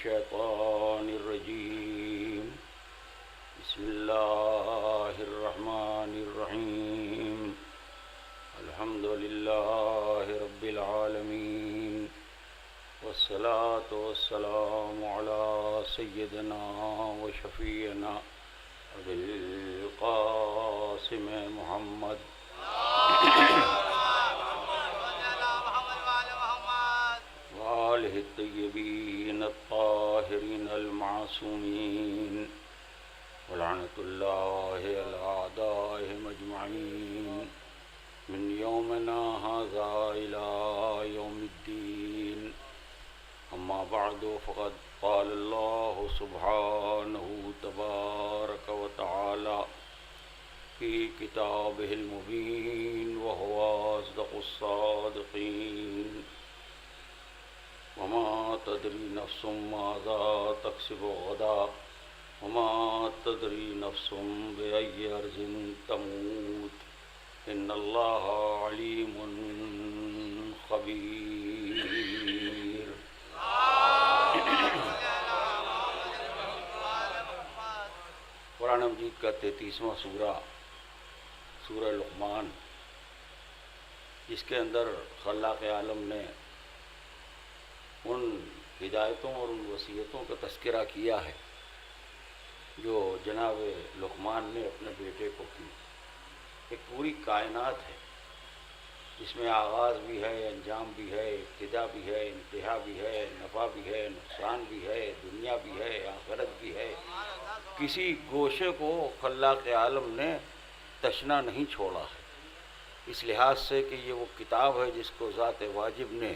الشيطان الرجيم بسم الله الرحمن الرحيم الحمد لله رب العالمين والصلاة والسلام على سيدنا وشفيعنا أبي القاسم محمد وآله الطيبين الطاهرين المعصومين ولعنة الله على أعدائهم أجمعين من يومنا هذا إلى يوم الدين. أما بعد فقد قال الله سبحانه تبارك وتعالى في كتابه المبين وهو أصدق الصادقين وما تدري نفس ماذا تكسب غدا وما تدري نفس بأي أرض تموت إن الله عليم خبير. قرآن مجید کا 33واں سورہ لقمان، جس کے اندر خلاق عالم نے ان ہدایتوں اور ان وصیتوں کا تذکرہ کیا ہے جو جناب لقمان نے اپنے بیٹے کو کی. ایک پوری کائنات ہے جس میں آغاز بھی ہے، انجام بھی ہے، ابتدا بھی ہے، انتہا بھی ہے، نفع بھی ہے، نقصان بھی ہے، دنیا بھی ہے، آخرت بھی ہے. کسی گوشے کو خلاق عالم نے تشنا نہیں چھوڑا ہے، اس لحاظ سے کہ یہ وہ کتاب ہے جس کو ذات واجب نے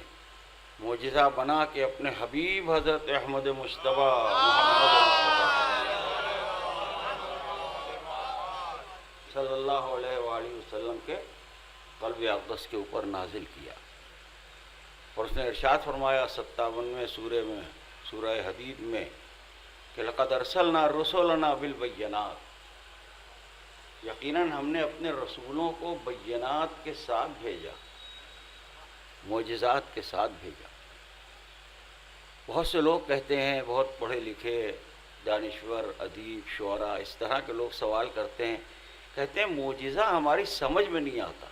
معجزہ بنا کے اپنے حبیب حضرت احمد مصطفیٰ صلی اللہ علیہ وآلہ وسلم کے قلب اقدس کے اوپر نازل کیا. اور اس نے ارشاد فرمایا 57ویں سورہ میں، سورہ حدید میں، کہ لقد ارسلنا رسولنا بالبینات، یقیناً ہم نے اپنے رسولوں کو بینات کے ساتھ بھیجا، معجزات کے ساتھ بھیجا. بہت سے لوگ کہتے ہیں، بہت پڑھے لکھے دانشور، ادیب، شعراء، اس طرح کے لوگ سوال کرتے ہیں، کہتے ہیں معجزہ ہماری سمجھ میں نہیں آتا.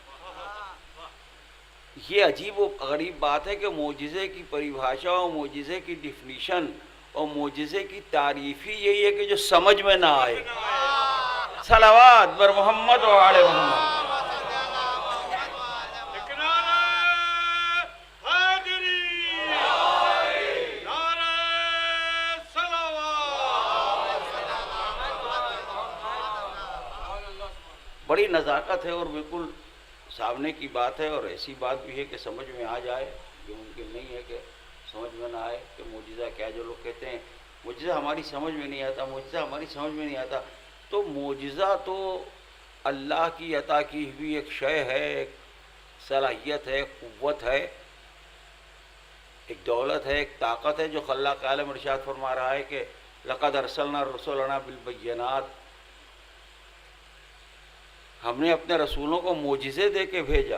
یہ عجیب و غریب بات ہے کہ معجزے کی پریبھاشا اور معجزے کی ڈیفینیشن اور معجزے کی تعریف ہی یہی ہے کہ جو سمجھ میں نہ آئے. صلوات بر محمد و آل محمد. بڑی نزاکت ہے اور بالکل سامنے کی بات ہے، اور ایسی بات بھی ہے کہ سمجھ میں آ جائے. یہ ممکن نہیں ہے کہ سمجھ میں نہ آئے کہ معجزہ کیا. جو لوگ کہتے ہیں معجزہ ہماری سمجھ میں نہیں آتا، معجزہ ہماری سمجھ میں نہیں آتا، تو معجزہ تو اللہ کی عطا کی ہوئی ایک شے ہے، ایک صلاحیت ہے، ایک قوت ہے، ایک دولت ہے، ایک طاقت ہے، جو خلاق عالم ارشاد فرما رہا ہے کہ لقد ارسلنا رسولنا بالبینات، ہم نے اپنے رسولوں کو معجزے دے کے بھیجا.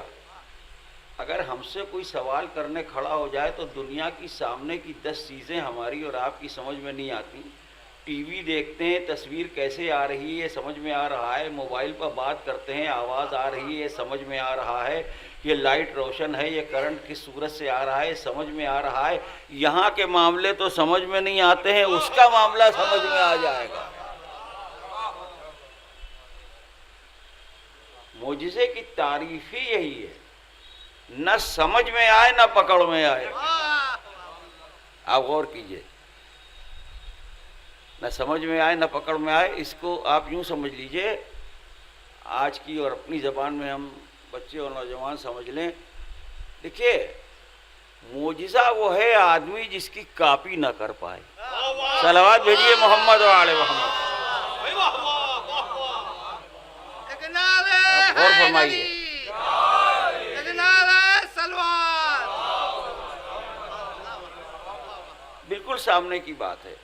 اگر ہم سے کوئی سوال کرنے کھڑا ہو جائے تو دنیا کی سامنے کی 10 چیزیں ہماری اور آپ کی سمجھ میں نہیں آتی. ٹی وی دیکھتے ہیں، تصویر کیسے آ رہی ہے سمجھ میں آ رہا ہے. موبائل پر بات کرتے ہیں، آواز آ رہی ہے سمجھ میں آ رہا ہے. یہ لائٹ روشن ہے، یہ کرنٹ کس صورت سے آ رہا ہے سمجھ میں آ رہا ہے. یہاں کے معاملے تو سمجھ میں نہیں آتے ہیں، اس کا معاملہ سمجھ میں آ جائے گا. معجزے کی تعریف ہی یہی ہے، نہ سمجھ میں آئے نہ پکڑ میں آئے. آپ غور کیجئے، نہ سمجھ میں آئے نہ پکڑ میں آئے. اس کو آپ یوں سمجھ لیجئے، آج کی اور اپنی زبان میں ہم بچے اور نوجوان سمجھ لیں. دیکھیے، معجزہ وہ ہے آدمی جس کی کاپی نہ کر پائے. صلوات بھیجیے محمد و آل محمد. غور فرمائیے. بالکل سامنے کی بات ہے.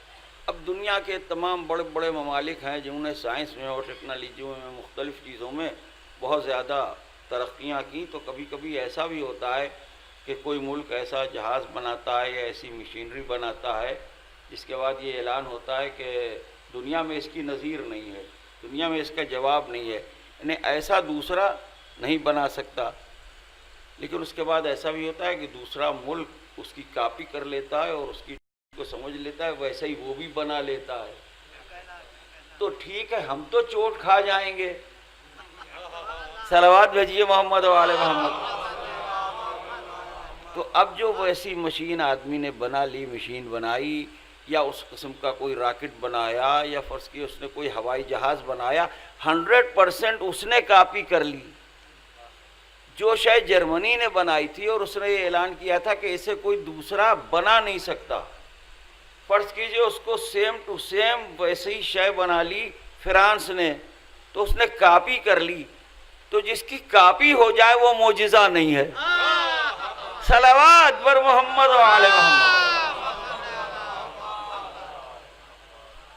اب دنیا کے تمام بڑے بڑے ممالک ہیں جنہوں نے سائنس میں اور ٹیکنالوجیوں میں مختلف چیزوں میں بہت زیادہ ترقیاں کی، تو کبھی کبھی ایسا بھی ہوتا ہے کہ کوئی ملک ایسا جہاز بناتا ہے یا ایسی مشینری بناتا ہے اس کے بعد یہ اعلان ہوتا ہے کہ دنیا میں اس کی نظیر نہیں ہے، دنیا میں اس کا جواب نہیں ہے، یعنی ایسا دوسرا نہیں بنا سکتا۔ لیکن اس کے بعد ایسا بھی ہوتا ہے کہ دوسرا ملک اس کی کاپی کر لیتا ہے اور اس کی کو سمجھ لیتا ہے، ویسا ہی وہ بھی بنا لیتا ہے۔ تو ٹھیک ہے، ہم تو چوٹ کھا جائیں گے، صلوات بھیجیے محمد و آل محمد۔ تو اب جو ویسی مشین آدمی نے بنا لی، مشین بنائی، یا اس قسم کا کوئی راکٹ بنایا، یا فرض کی اس نے کوئی ہوائی جہاز بنایا، 100% اس نے کاپی کر لی جو شاید جرمنی نے بنائی تھی، اور اس نے یہ اعلان کیا تھا کہ اسے کوئی دوسرا بنا نہیں سکتا۔ فرض کیجئے اس کو سیم ٹو سیم ویسے ہی شے بنا لی فرانس نے، تو اس نے کاپی کر لی۔ تو جس کی کاپی ہو جائے وہ معجزہ نہیں ہے۔ صلوات بر محمد و آل محمد۔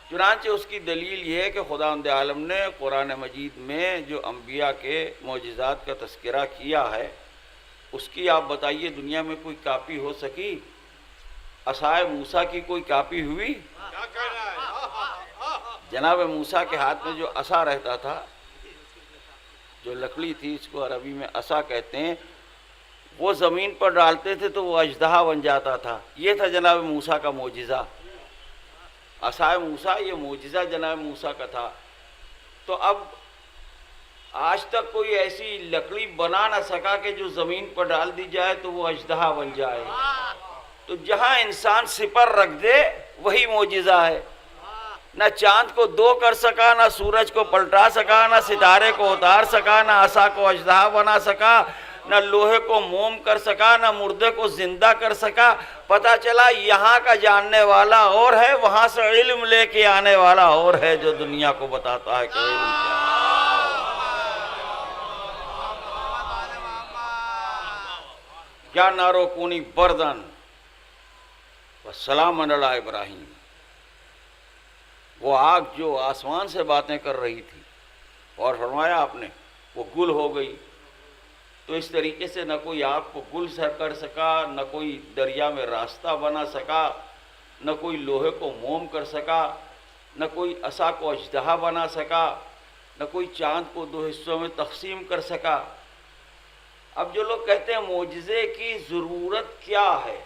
چنانچہ اس کی دلیل یہ ہے کہ خداوند عالم نے قرآن مجید میں جو انبیاء کے معجزات کا تذکرہ کیا ہے، اس کی آپ بتائیے دنیا میں کوئی کاپی ہو سکی؟ عصائے موسیٰ کی کوئی کاپی ہوئی؟ جناب موسیٰ کے ہاتھ میں جو عصا رہتا تھا، جو لکڑی تھی، اس کو عربی میں عصا کہتے ہیں، وہ زمین پر ڈالتے تھے تو وہ اژدہا بن جاتا تھا۔ یہ تھا جناب موسیٰ کا معجزہ۔ عصائے موسیٰ یہ معجزہ جناب موسیٰ کا تھا۔ تو اب آج تک کوئی ایسی لکڑی بنا نہ سکا کہ جو زمین پر ڈال دی جائے تو وہ اژدہا بن جائے۔ تو جہاں انسان سپر رکھ دے وہی معجزہ ہے۔ نہ چاند کو دو کر سکا، نہ سورج کو پلٹا سکا، نہ ستارے کو اتار سکا، نہ عصا کو اژدہا بنا سکا، نہ لوہے کو موم کر سکا، نہ مردے کو زندہ کر سکا۔ پتہ چلا یہاں کا جاننے والا اور ہے، وہاں سے علم لے کے آنے والا اور ہے جو دنیا کو بتاتا ہے کہ علم کیا ہے۔ یا نارو کونی بردن وسلام علی ابراہیم۔ وہ آگ جو آسمان سے باتیں کر رہی تھی، اور فرمایا آپ نے وہ گل ہو گئی۔ تو اس طریقے سے نہ کوئی آگ کو گل سے کر سکا، نہ کوئی دریا میں راستہ بنا سکا، نہ کوئی لوہے کو موم کر سکا، نہ کوئی عصا کو اژدہا بنا سکا، نہ کوئی چاند کو دو حصوں میں تقسیم کر سکا۔ اب جو لوگ کہتے ہیں معجزے کی ضرورت کیا ہے،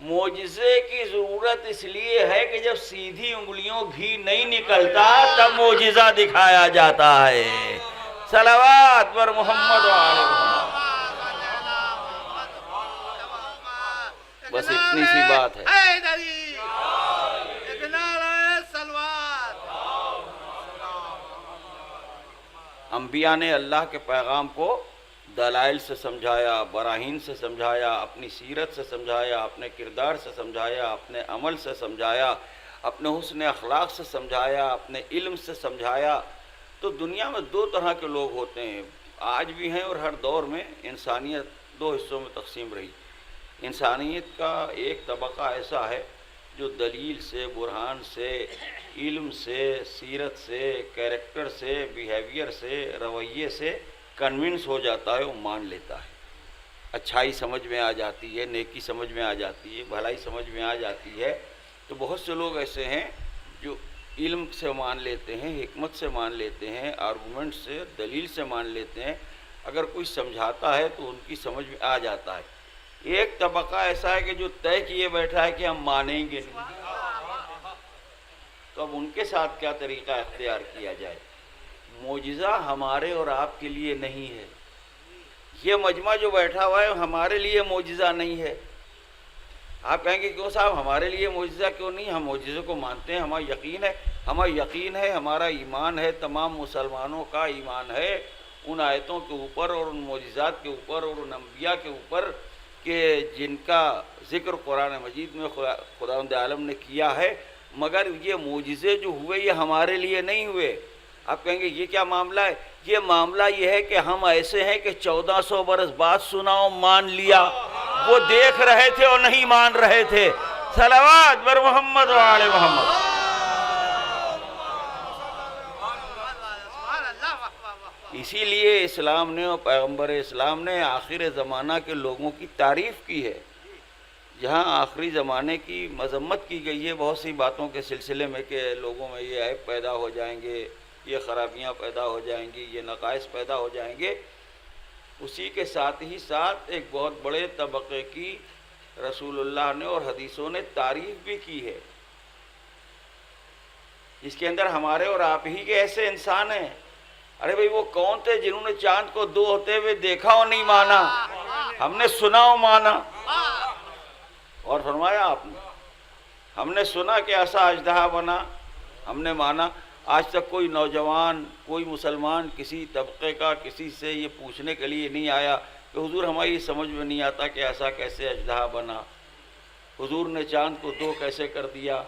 معجزے کی ضرورت اس لیے ہے کہ جب سیدھی انگلیوں گھی نہیں نکلتا تب معجزہ دکھایا جاتا ہے۔ صلوات بر محمد و آل محمد۔ بس اتنی سی بات ہے۔ انبیاء نے اللہ کے پیغام کو دلائل سے سمجھایا، براہین سے سمجھایا، اپنی سیرت سے سمجھایا، اپنے کردار سے سمجھایا، اپنے عمل سے سمجھایا، اپنے حسن اخلاق سے سمجھایا، اپنے علم سے سمجھایا۔ تو دنیا میں دو طرح کے لوگ ہوتے ہیں، آج بھی ہیں اور ہر دور میں انسانیت دو حصوں میں تقسیم رہی۔ انسانیت کا ایک طبقہ ایسا ہے جو دلیل سے، برہان سے، علم سے، سیرت سے، کیریکٹر سے، بیہیویئر سے، رویے سے کنونس ہو جاتا ہے، وہ مان لیتا ہے، اچھائی سمجھ میں آ جاتی ہے، نیکی سمجھ میں آ جاتی ہے، بھلائی سمجھ میں آ جاتی ہے۔ تو بہت سے لوگ ایسے ہیں جو علم سے مان لیتے ہیں، حکمت سے مان لیتے ہیں، آرگومنٹ سے، دلیل سے مان لیتے ہیں، اگر کوئی سمجھاتا ہے تو ان کی سمجھ میں آ جاتا ہے۔ ایک طبقہ ایسا ہے کہ جو طے کیے بیٹھا ہے کہ ہم مانیں گے نہیں۔ تو اب ان کے ساتھ کیا طریقہ اختیار کیا جائے؟ معجزہ ہمارے اور آپ کے لیے نہیں ہے، یہ مجمع جو بیٹھا ہوا ہے ہمارے لیے معجزہ نہیں ہے۔ آپ کہیں گے کیوں صاحب ہمارے لیے معجزہ کیوں نہیں؟ ہم معجزے کو مانتے ہیں، ہمارا یقین ہے، ہمارا ایمان ہے، تمام مسلمانوں کا ایمان ہے ان آیتوں کے اوپر اور ان معجزات کے اوپر اور ان انبیاء کے اوپر کہ جن کا ذکر قرآن مجید میں خداوند عالم نے کیا ہے، مگر یہ معجزے جو ہوئے یہ ہمارے لیے نہیں ہوئے۔ آپ کہیں گے یہ کیا معاملہ ہے؟ یہ معاملہ یہ ہے کہ ہم ایسے ہیں کہ 1400 برس بعد سناؤ مان لیا، وہ دیکھ رہے تھے اور نہیں مان رہے تھے۔ صلوات بر محمد و آل محمد۔ اسی لیے اسلام نے اور پیغمبر اسلام نے آخر زمانہ کے لوگوں کی تعریف کی ہے جہاں آخری زمانے کی مذمت کی گئی ہے بہت سی باتوں کے سلسلے میں کہ لوگوں میں یہ عیب پیدا ہو جائیں گے، یہ خرابیاں پیدا ہو جائیں گی، یہ نقائص پیدا ہو جائیں گے، اسی کے ساتھ ہی ساتھ ایک بہت بڑے طبقے کی رسول اللہ نے اور حدیثوں نے تعریف بھی کی ہے، جس کے اندر ہمارے اور آپ ہی کے ایسے انسان ہیں۔ ارے بھئی وہ کون تھے جنہوں نے چاند کو دو ہوتے ہوئے دیکھا اور نہیں مانا؟ ہم نے سنا اور مانا۔ اور فرمایا آپ نے، ہم نے سنا کہ ایسا اژدہا بنا، ہم نے مانا۔ آج تک کوئی نوجوان، کوئی مسلمان کسی طبقے کا کسی سے یہ پوچھنے کے لیے نہیں آیا کہ حضور ہماری سمجھ میں نہیں آتا کہ ایسا کیسے اژدہا بنا، حضور نے چاند کو دو کیسے کر دیا،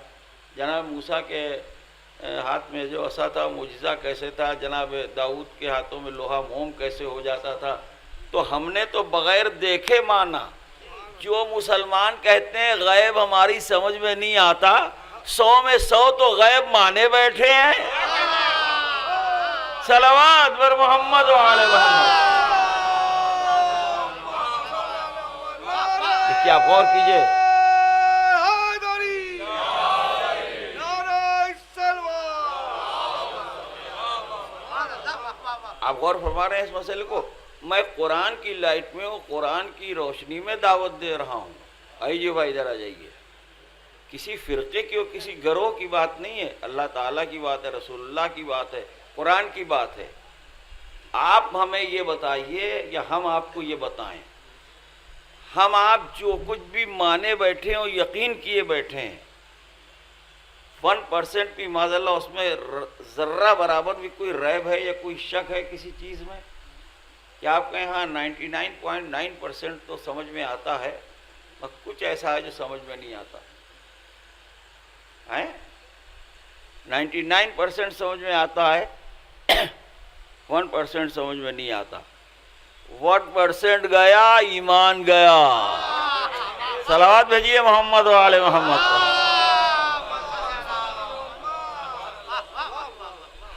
جناب موسیٰ کے ہاتھ میں جو عصا تھا معجزہ کیسے تھا، جناب داؤد کے ہاتھوں میں لوہا موم کیسے ہو جاتا تھا۔ تو ہم نے تو بغیر دیکھے مانا۔ جو مسلمان کہتے ہیں غیب ہماری سمجھ میں نہیں آتا، 100 میں 100 تو غیب مانے بیٹھے ہیں۔ صلوات بر محمد و آل محمد۔ کیا غور کیجئے، آپ غور فرما رہے ہیں اس مسئلے کو؟ میں قرآن کی لائٹ میں ہوں، قرآن کی روشنی میں دعوت دے رہا ہوں۔ آئیے بھائی ادھر آ جائیے۔ کسی فرقے کی اور کسی گروہ کی بات نہیں ہے، اللہ تعالیٰ کی بات ہے، رسول اللہ کی بات ہے، قرآن کی بات ہے۔ آپ ہمیں یہ بتائیے یا ہم آپ کو یہ بتائیں، ہم آپ جو کچھ بھی مانے بیٹھے ہوں، یقین کیے بیٹھے ہیں، 1% بھی معاذ اللہ اس میں ذرہ برابر بھی کوئی ریب ہے یا کوئی شک ہے کسی چیز میں، کہ آپ کہیں ہاں 99.9% تو سمجھ میں آتا ہے، اور کچھ ایسا ہے جو سمجھ میں نہیں آتا ہے؟ 99% سمجھ میں آتا ہے، 1% سمجھ میں نہیں آتا۔ 1% گیا ایمان گیا۔ صلوات بھیجیے محمد و آل محمد۔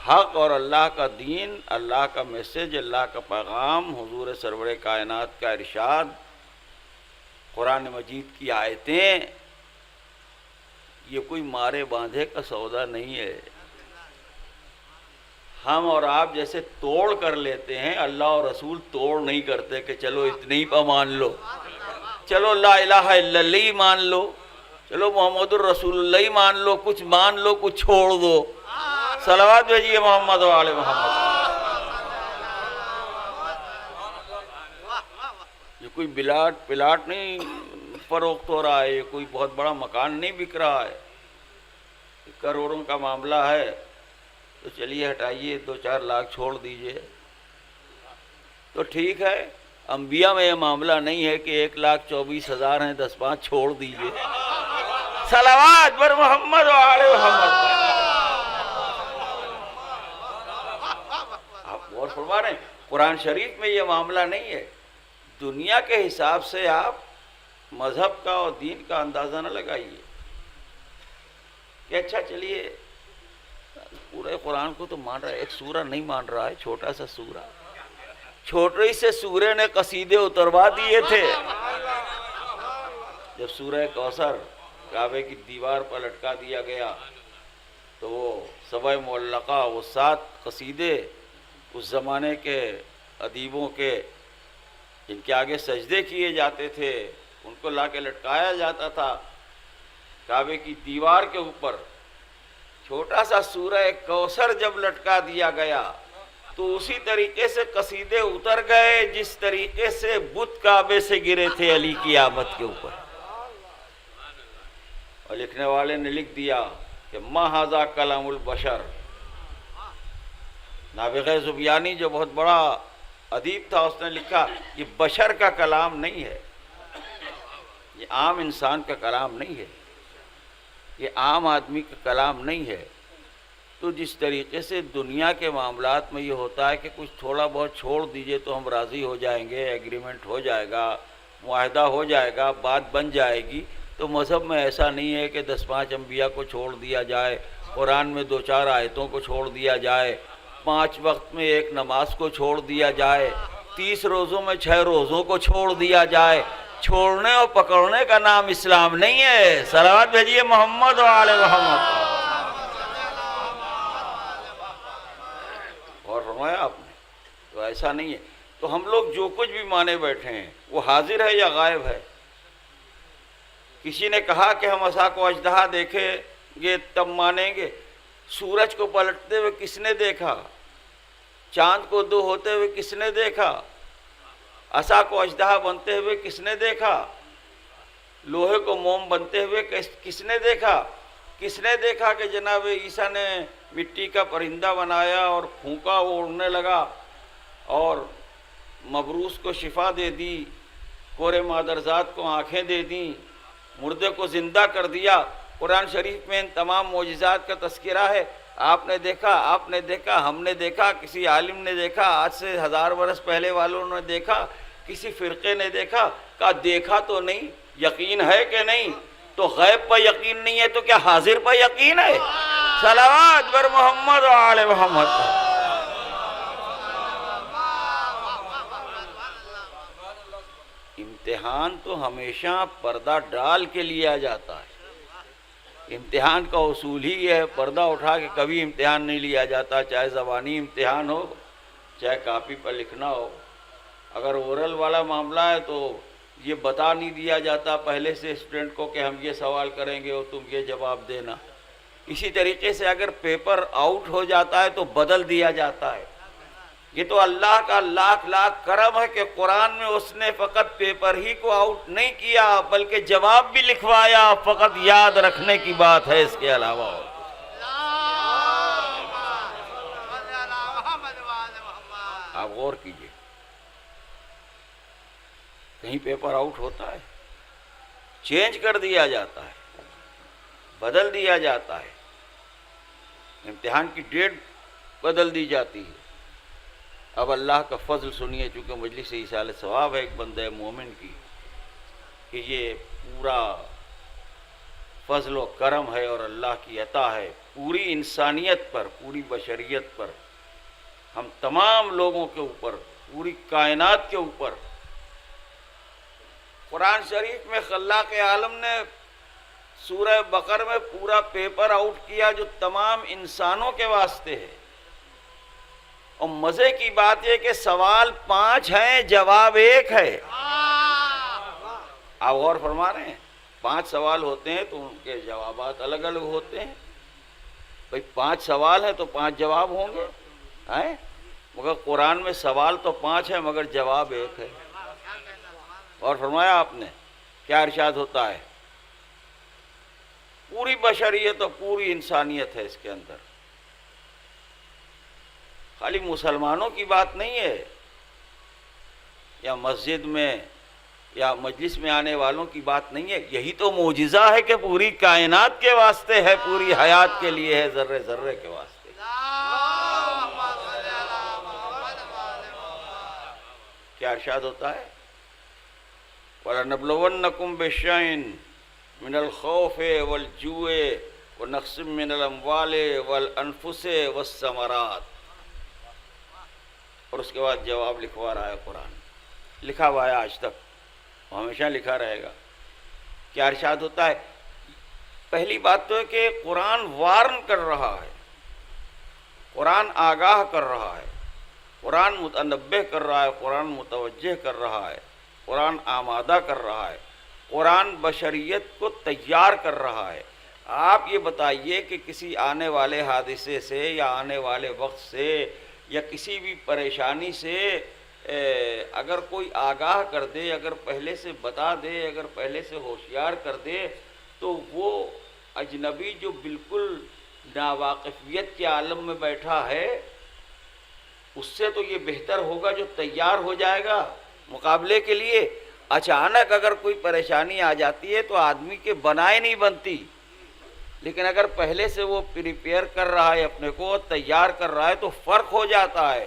حق اور اللہ کا دین، اللہ کا میسج، اللہ کا پیغام، حضور سرور کائنات کا ارشاد، قرآن مجید کی آیتیں، یہ کوئی مارے باندھے کا سودا نہیں ہے۔ ہم اور آپ جیسے توڑ کر لیتے ہیں، اللہ اور رسول توڑ نہیں کرتے کہ چلو اتنے ہی پہ مان لو، چلو لا الہ الا اللہ ہی مان لو، چلو محمد الرسول اللہ ہی مان لو، کچھ مان لو کچھ چھوڑ دو۔ صلوات بھیجیے محمد و آل محمد۔ یہ کوئی پلاٹ نہیں فروخت ہو رہا ہے، یہ کوئی بہت بڑا مکان نہیں بک رہا ہے، کروڑوں کا معاملہ ہے، تو چلیے ہٹائیے 2-4 لاکھ چھوڑ دیجئے تو ٹھیک ہے۔ انبیاء میں یہ معاملہ نہیں ہے کہ 1,24,000 ہیں 10-5 چھوڑ دیجئے۔ صلوات بر محمد و آل محمد۔ آپ غور فرما رہے ہیں، قرآن شریف میں یہ معاملہ نہیں ہے۔ دنیا کے حساب سے آپ مذہب کا اور دین کا اندازہ نہ لگائیے کہ اچھا چلیے پورے قرآن کو تو مان رہا ہے، ایک سورہ نہیں مان رہا ہے، چھوٹا سا سورہ، چھوٹے سے سورے نے قصیدے اتروا دیے تھے۔ جب سورہ کوثر کعبے کی دیوار پر لٹکا دیا گیا تو وہ سبع معلقہ، وہ 7 قصیدے اس زمانے کے ادیبوں کے، جن کے آگے سجدے کیے جاتے تھے، ان کو لا کے لٹکایا جاتا تھا کعبے کی دیوار کے اوپر، چھوٹا سا سورہ کوثر جب لٹکا دیا گیا تو اسی طریقے سے قصیدے اتر گئے جس طریقے سے بت کعبے سے گرے تھے علی کی آمد کے اوپر۔ اور لکھنے والے نے لکھ دیا کہ ما ھذا کلام البشر۔ نابغہ زبیانی جو بہت بڑا ادیب تھا، اس نے لکھا یہ بشر کا کلام نہیں ہے، یہ عام انسان کا کلام نہیں ہے، یہ عام آدمی کا کلام نہیں ہے۔ تو جس طریقے سے دنیا کے معاملات میں یہ ہوتا ہے کہ کچھ تھوڑا بہت چھوڑ دیجئے تو ہم راضی ہو جائیں گے، ایگریمنٹ ہو جائے گا، معاہدہ ہو جائے گا، بات بن جائے گی، تو مذہب میں ایسا نہیں ہے کہ 10-5 انبیاء کو چھوڑ دیا جائے، قرآن میں 2-4 آیتوں کو چھوڑ دیا جائے، 5 وقت میں 1 نماز کو چھوڑ دیا جائے، 30 روزوں میں 6 روزوں کو چھوڑ دیا جائے۔ چھوڑنے اور پکڑنے کا نام اسلام نہیں ہے۔ صلوات بھیجیے محمد و آل محمد۔ اور فرمایا آپ نے، تو ایسا نہیں ہے۔ تو ہم لوگ جو کچھ بھی مانے بیٹھے ہیں وہ حاضر ہے یا غائب ہے؟ کسی نے کہا کہ ہم عصا کو اژدہا دیکھیں گے تب مانیں گے۔ سورج کو پلٹتے ہوئے کس نے دیکھا؟ چاند کو دو ہوتے ہوئے کس نے دیکھا؟ عصا کو اژدہا بنتے ہوئے کس نے دیکھا؟ لوہے کو موم بنتے ہوئے کس نے دیکھا؟ کس نے دیکھا کہ جناب عیسیٰ نے مٹی کا پرندہ بنایا اور پھونکا، وہ اڑنے لگا، اور مبروس کو شفا دے دی، کورے مادرزاد کو آنکھیں دے دیں، مردے کو زندہ کر دیا؟ قرآن شریف میں ان تمام معجزات کا تذکرہ ہے۔ آپ نے دیکھا، آپ نے دیکھا، ہم نے دیکھا، کسی عالم نے دیکھا، آج سے 1000 برس پہلے والوں نے دیکھا، کسی فرقے نے دیکھا؟ کہا دیکھا تو نہیں، یقین ہے کہ نہیں؟ تو غیب پر یقین نہیں ہے تو کیا حاضر پر یقین ہے؟ صلوات بر محمد و آل محمد۔ امتحان تو ہمیشہ پردہ ڈال کے لیا جاتا ہے۔ امتحان کا اصول ہی ہے، پردہ اٹھا کے کبھی امتحان نہیں لیا جاتا، چاہے زبانی امتحان ہو، چاہے کاپی پر لکھنا ہو۔ اگر اورل والا معاملہ ہے تو یہ بتا نہیں دیا جاتا پہلے سے اسٹوڈنٹ کو کہ ہم یہ سوال کریں گے اور تم یہ جواب دینا۔ اسی طریقے سے اگر پیپر آؤٹ ہو جاتا ہے تو بدل دیا جاتا ہے۔ یہ تو اللہ کا لاکھ لاکھ کرم ہے کہ قرآن میں اس نے فقط پیپر ہی کو آؤٹ نہیں کیا بلکہ جواب بھی لکھوایا، فقط یاد رکھنے کی بات ہے، اس کے علاوہ۔ آپ غور کیجئے، کہیں پیپر آؤٹ ہوتا ہے، چینج کر دیا جاتا ہے، بدل دیا جاتا ہے، امتحان کی ڈیٹ بدل دی جاتی ہے۔ اب اللہ کا فضل سنیے، چونکہ مجلس ایصال ثواب ہے ایک بندہ مومن کی، کہ یہ پورا فضل و کرم ہے اور اللہ کی عطا ہے پوری انسانیت پر، پوری بشریت پر، ہم تمام لوگوں کے اوپر، پوری کائنات کے اوپر۔ قرآن شریف میں خلاق عالم نے سورہ بقرہ میں پورا پیپر آؤٹ کیا جو تمام انسانوں کے واسطے ہے۔ اور مزے کی بات یہ کہ سوال 5 ہیں، جواب 1 ہے۔ آپ غور فرما رہے ہیں، 5 سوال ہوتے ہیں تو ان کے جوابات الگ الگ ہوتے ہیں۔ بھئی 5 سوال ہیں تو 5 جواب ہوں گے، مگر قرآن میں سوال تو 5 ہیں مگر جواب 1 ہے۔ اور فرمایا آپ نے کیا ارشاد ہوتا ہے؟ پوری بشریت اور پوری انسانیت ہے اس کے اندر، خالی مسلمانوں کی بات نہیں ہے، یا مسجد میں یا مجلس میں آنے والوں کی بات نہیں ہے۔ یہی تو معجزہ ہے کہ پوری کائنات کے واسطے ہے، پوری حیات کے لیے ہے، ذرے ذرے کے واسطے۔ کیا ارشاد ہوتا ہے؟ وَلَنَبْلُوَنَّكُمْ بِشَيْءٍ مِنَ الْخَوْفِ وَالْجُوعِ وَنَقْصٍ مِنَ الْأَمْوَالِ وَالْأَنفُسِ وَالثَّمَرَاتِ۔ اور اس کے بعد جواب لکھوا رہا ہے قرآن، لکھا ہوا ہے آج تک، ہمیشہ لکھا رہے گا۔ کیا ارشاد ہوتا ہے؟ پہلی بات تو ہے کہ قرآن وارن کر رہا ہے، قرآن آگاہ کر رہا ہے، قرآن متنبہ کر رہا ہے، قرآن متوجہ کر رہا ہے، قرآن آمادہ کر رہا ہے، قرآن بشریت کو تیار کر رہا ہے۔ آپ یہ بتائیے کہ کسی آنے والے حادثے سے یا آنے والے وقت سے یا کسی بھی پریشانی سے اگر کوئی آگاہ کر دے، اگر پہلے سے بتا دے، اگر پہلے سے ہوشیار کر دے، تو وہ اجنبی جو بالکل ناواقفیت کے عالم میں بیٹھا ہے، اس سے تو یہ بہتر ہوگا جو تیار ہو جائے گا مقابلے کے لیے۔ اچانک اگر کوئی پریشانی آ جاتی ہے تو آدمی کے بنائے نہیں بنتی، لیکن اگر پہلے سے وہ پریپیئر کر رہا ہے اپنے کو، تیار کر رہا ہے، تو فرق ہو جاتا ہے۔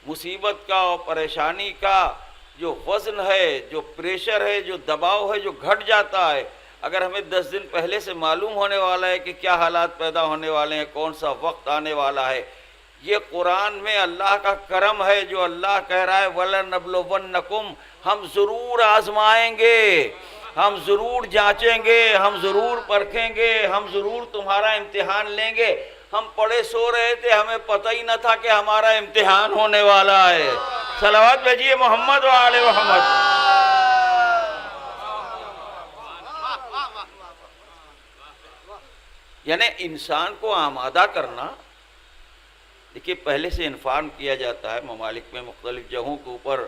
مصیبت کا اور پریشانی کا جو وزن ہے، جو پریشر ہے، جو دباؤ ہے، جو گھٹ جاتا ہے۔ اگر ہمیں 10 دن پہلے سے معلوم ہونے والا ہے کہ کیا حالات پیدا ہونے والے ہیں، کون سا وقت آنے والا ہے، یہ قرآن میں اللہ کا کرم ہے جو اللہ کہہ رہا ہے وَلَنَبْلُوَنَّكُمْ، ہم ضرور آزمائیں گے، ہم ضرور جانچیں گے، ہم ضرور پرکھیں گے، ہم ضرور تمہارا امتحان لیں گے۔ ہم پڑے سو رہے تھے، ہمیں پتہ ہی نہ تھا کہ ہمارا امتحان ہونے والا ہے۔ صلوات بھیجیے محمد و آل محمد۔ یعنی انسان کو آمادہ کرنا، دیکھیے پہلے سے انفارم کیا جاتا ہے ممالک میں، مختلف جگہوں کے اوپر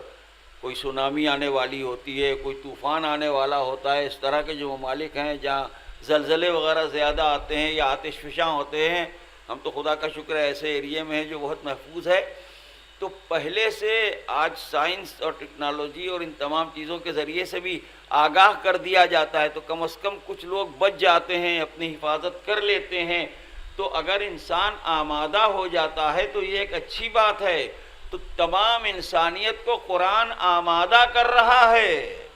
کوئی سونامی آنے والی ہوتی ہے، کوئی طوفان آنے والا ہوتا ہے۔ اس طرح کے جو ممالک ہیں جہاں زلزلے وغیرہ زیادہ آتے ہیں یا آتش فشاں ہوتے ہیں، ہم تو خدا کا شکر ہے ایسے ایریے میں ہیں جو بہت محفوظ ہے، تو پہلے سے آج سائنس اور ٹیکنالوجی اور ان تمام چیزوں کے ذریعے سے بھی آگاہ کر دیا جاتا ہے، تو کم از کم کچھ لوگ بچ جاتے ہیں، اپنی حفاظت کر لیتے ہیں۔ تو اگر انسان آمادہ ہو جاتا ہے تو یہ ایک اچھی بات ہے۔ تو تمام انسانیت کو قرآن آمادہ کر رہا ہے۔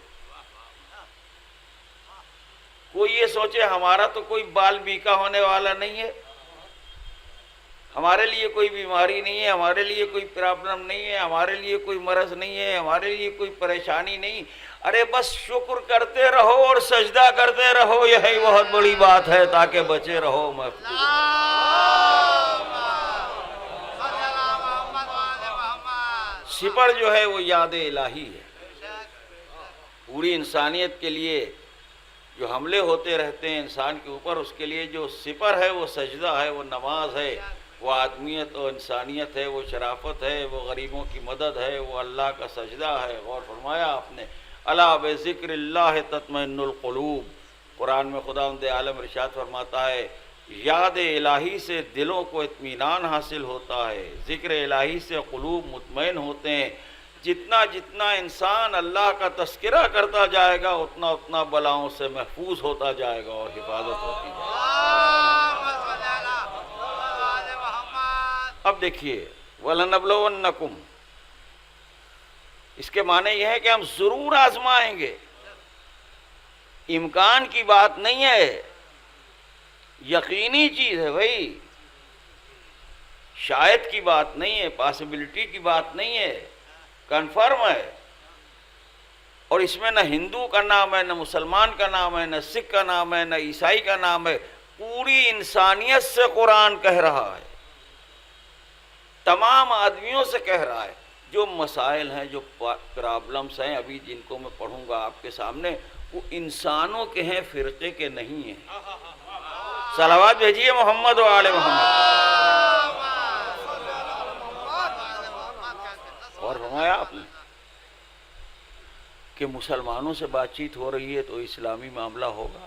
کوئی یہ سوچے ہمارا تو کوئی بال بیکا ہونے والا نہیں ہے، ہمارے لیے کوئی بیماری نہیں ہے، ہمارے لیے کوئی پرابلم نہیں ہے، ہمارے لیے کوئی مرض نہیں ہے، ہمارے لیے کوئی پریشانی نہیں۔ ارے بس شکر کرتے رہو اور سجدہ کرتے رہو، یہی بہت بڑی بات ہے، تاکہ بچے رہو محفوظ۔ سپر جو ہے وہ یاد الہی ہے۔ پوری انسانیت کے لیے جو حملے ہوتے رہتے ہیں انسان کے اوپر، اس کے لیے جو سپر ہے وہ سجدہ ہے، وہ نماز ہے، وہ آدمیت اور انسانیت ہے، وہ شرافت ہے، وہ غریبوں کی مدد ہے، وہ اللہ کا سجدہ ہے۔ غور فرمایا آپ نے، الا بذکر اللہ تطمئن القلوب۔ قرآن میں خداوند عالم ارشاد فرماتا ہے یاد الہی سے دلوں کو اطمینان حاصل ہوتا ہے، ذکر الہی سے قلوب مطمئن ہوتے ہیں۔ جتنا جتنا انسان اللہ کا تذکرہ کرتا جائے گا اتنا اتنا بلاؤں سے محفوظ ہوتا جائے گا اور حفاظت ہوتی جائے گی۔ اب دیکھیے وَلَنَبْلُوَنَّكُمْ، اس کے معنی یہ ہے کہ ہم ضرور آزمائیں گے، امکان کی بات نہیں ہے، یقینی چیز ہے بھائی، شاید کی بات نہیں ہے، پاسبلٹی کی بات نہیں ہے، کنفرم ہے۔ اور اس میں نہ ہندو کا نام ہے، نہ مسلمان کا نام ہے، نہ سکھ کا نام ہے، نہ عیسائی کا نام ہے، پوری انسانیت سے قرآن کہہ رہا ہے، تمام آدمیوں سے کہہ رہا ہے۔ جو مسائل ہیں، جو پرابلمس ہیں ابھی جن کو میں پڑھوں گا آپ کے سامنے، وہ انسانوں کے ہیں، فرقے کے نہیں ہیں۔ صلوات بھیجیے محمد و آل محمد۔ اور فرمایا آپ نے کہ مسلمانوں سے بات چیت ہو رہی ہے تو اسلامی معاملہ ہوگا،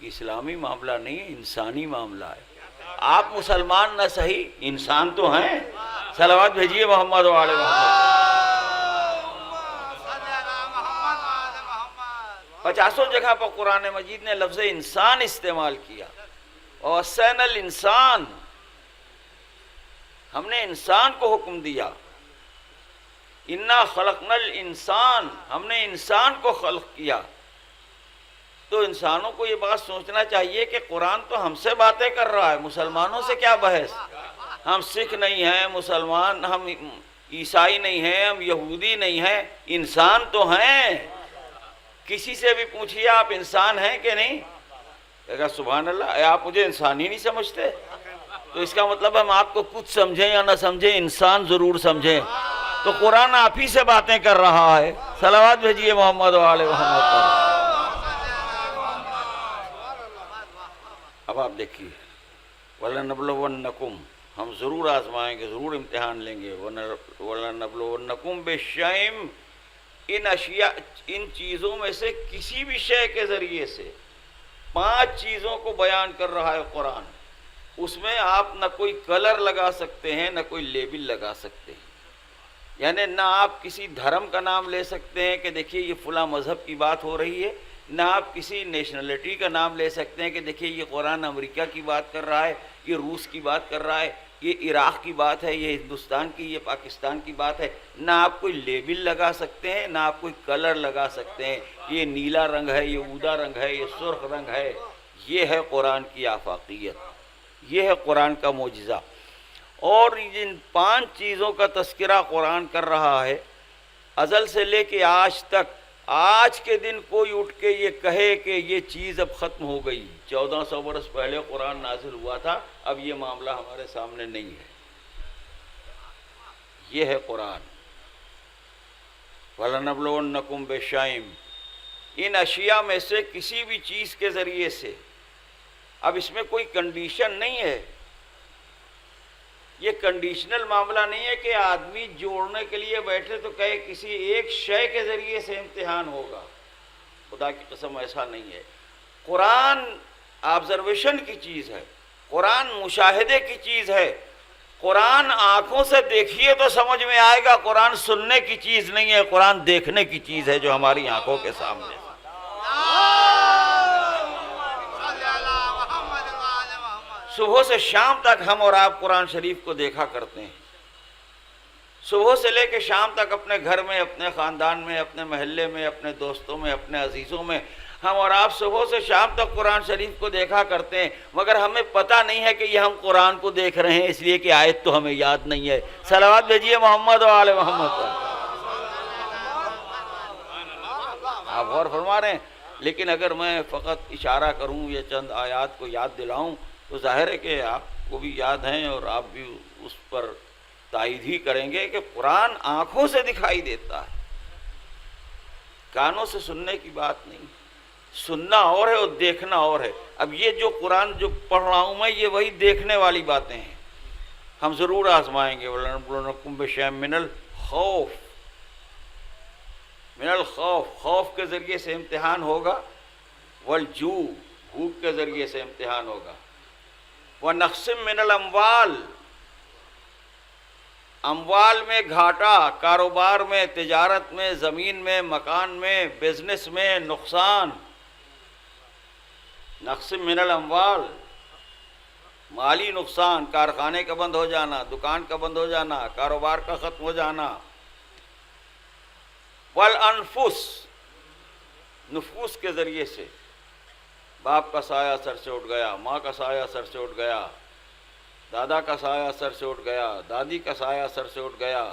اسلامی معاملہ نہیں ہے، انسانی معاملہ ہے۔ آپ مسلمان نہ صحیح، انسان تو ہیں۔ صلوات بھیجیے محمد و آل محمد۔ 50 جگہ پر قرآن مجید نے لفظ انسان استعمال کیا، وَوَصَّيْنَا الْإِنسَانَ، ہم نے انسان کو حکم دیا، اِنَّا خَلَقْنَا الْإِنسَانَ، ہم نے انسان کو خلق کیا۔ تو انسانوں کو یہ بات سوچنا چاہیے کہ قرآن تو ہم سے باتیں کر رہا ہے، مسلمانوں سے کیا بحث؟ ہم سکھ نہیں ہیں، مسلمان، ہم عیسائی نہیں ہیں، ہم یہودی نہیں ہیں، انسان تو ہیں۔ کسی سے بھی پوچھئے آپ انسان ہیں کہ نہیں، کہا سبحان اللہ، آپ مجھے انسان ہی نہیں سمجھتے؟ تو اس کا مطلب ہم آپ کو کچھ سمجھیں یا نہ سمجھیں، انسان ضرور سمجھیں۔ تو قرآن آپ ہی سے باتیں کر رہا ہے۔ صلوات بھیجیے محمد و آل محمد پر۔ اب آپ دیکھیے وَلَنَبْلُوَنَّكُمْ، ہم ضرور آزمائیں گے، ضرور امتحان لیں گے۔ وَلَنَبْلُوَنَّكُمْ بِالشَّيْءٍ، ان اشیاء، ان چیزوں میں سے کسی بھی شے کے ذریعے سے 5 چیزوں کو بیان کر رہا ہے قرآن۔ اس میں آپ نہ کوئی کلر لگا سکتے ہیں، نہ کوئی لیبل لگا سکتے ہیں، یعنی نہ آپ کسی دھرم کا نام لے سکتے ہیں کہ دیکھیے یہ فلاں مذہب کی بات ہو رہی ہے، نہ آپ کسی نیشنلٹی کا نام لے سکتے ہیں کہ دیکھیے یہ قرآن امریکہ کی بات کر رہا ہے، یہ روس کی بات کر رہا ہے، یہ عراق کی بات ہے، یہ ہندوستان کی، یہ پاکستان کی بات ہے۔ نہ آپ کوئی لیبل لگا سکتے ہیں، نہ آپ کوئی کلر لگا سکتے ہیں، یہ نیلا رنگ ہے، یہ اودا رنگ ہے، یہ سرخ رنگ ہے۔ یہ ہے قرآن کی آفاقیت، یہ ہے قرآن کا معجزہ۔ اور جن 5 چیزوں کا تذکرہ قرآن کر رہا ہے ازل سے لے کے آج تک، آج کے دن کوئی اٹھ کے یہ کہے کہ یہ چیز اب ختم ہو گئی، 1400 برس پہلے قرآن نازل ہوا تھا، اب یہ معاملہ ہمارے سامنے نہیں ہے۔ یہ ہے قرآن۔ وَلَنَبْلُوَنَّكُمْ بِشَيْءٍ، ان اشیاء میں سے کسی بھی چیز کے ذریعے سے، اب اس میں کوئی کنڈیشن نہیں ہے، یہ کنڈیشنل معاملہ نہیں ہے کہ آدمی جوڑنے کے لیے بیٹھے تو کہے کسی ایک شے کے ذریعے سے امتحان ہوگا، خدا کی قسم ایسا نہیں ہے۔ قرآن آبزرویشن کی چیز ہے، قرآن مشاہدے کی چیز ہے، قرآن آنکھوں سے دیکھیے تو سمجھ میں آئے گا، قرآن سننے کی چیز نہیں ہے، قرآن دیکھنے کی چیز ہے جو ہماری آنکھوں کے سامنے ہے۔ صبح سے شام تک ہم اور آپ قرآن شریف کو دیکھا کرتے ہیں، صبح سے لے کے شام تک اپنے گھر میں، اپنے خاندان میں، اپنے محلے میں، اپنے دوستوں میں، اپنے عزیزوں میں ہم اور آپ صبح سے شام تک قرآن شریف کو دیکھا کرتے ہیں، مگر ہمیں پتہ نہیں ہے کہ یہ ہم قرآن کو دیکھ رہے ہیں، اس لیے کہ آیت تو ہمیں یاد نہیں ہے۔ صلوات بھیجیے محمد و آل محمد پر۔ آپ غور فرما رہے ہیں، لیکن اگر میں فقط اشارہ کروں یا چند آیات کو یاد دلاؤں تو ظاہر ہے کہ آپ کو بھی یاد ہیں اور آپ بھی اس پر تائید ہی کریں گے کہ قرآن آنکھوں سے دکھائی دیتا ہے، کانوں سے سننے کی بات نہیں، سننا اور ہے اور دیکھنا اور ہے۔ اب یہ جو قرآن جو پڑھ رہا ہوں میں، یہ وہی دیکھنے والی باتیں ہیں، ہم ضرور آزمائیں گے۔ وَلَنَبْلُوَنَّكُمْ بِشَيْءٍ مِّنَ الْخَوْفِ، من الخوف، خوف کے ذریعے سے امتحان ہوگا، والجوع، بھوک کے ذریعے سے امتحان ہوگا، وَنَقْصٍ مِّنَ الْأَمْوَالِ، اموال میں گھاٹا، کاروبار میں، تجارت میں، زمین میں، مکان میں، بزنس میں نقصان، نقص من الاموال، مالی نقصان، کارخانے کا بند ہو جانا، دکان کا بند ہو جانا، کاروبار کا ختم ہو جانا، والانفس، نفوس کے ذریعے سے، باپ کا سایہ سر سے اٹھ گیا، ماں کا سایہ سر سے اٹھ گیا، دادا کا سایہ سر سے اٹھ گیا، دادی کا سایہ سر سے اٹھ گیا،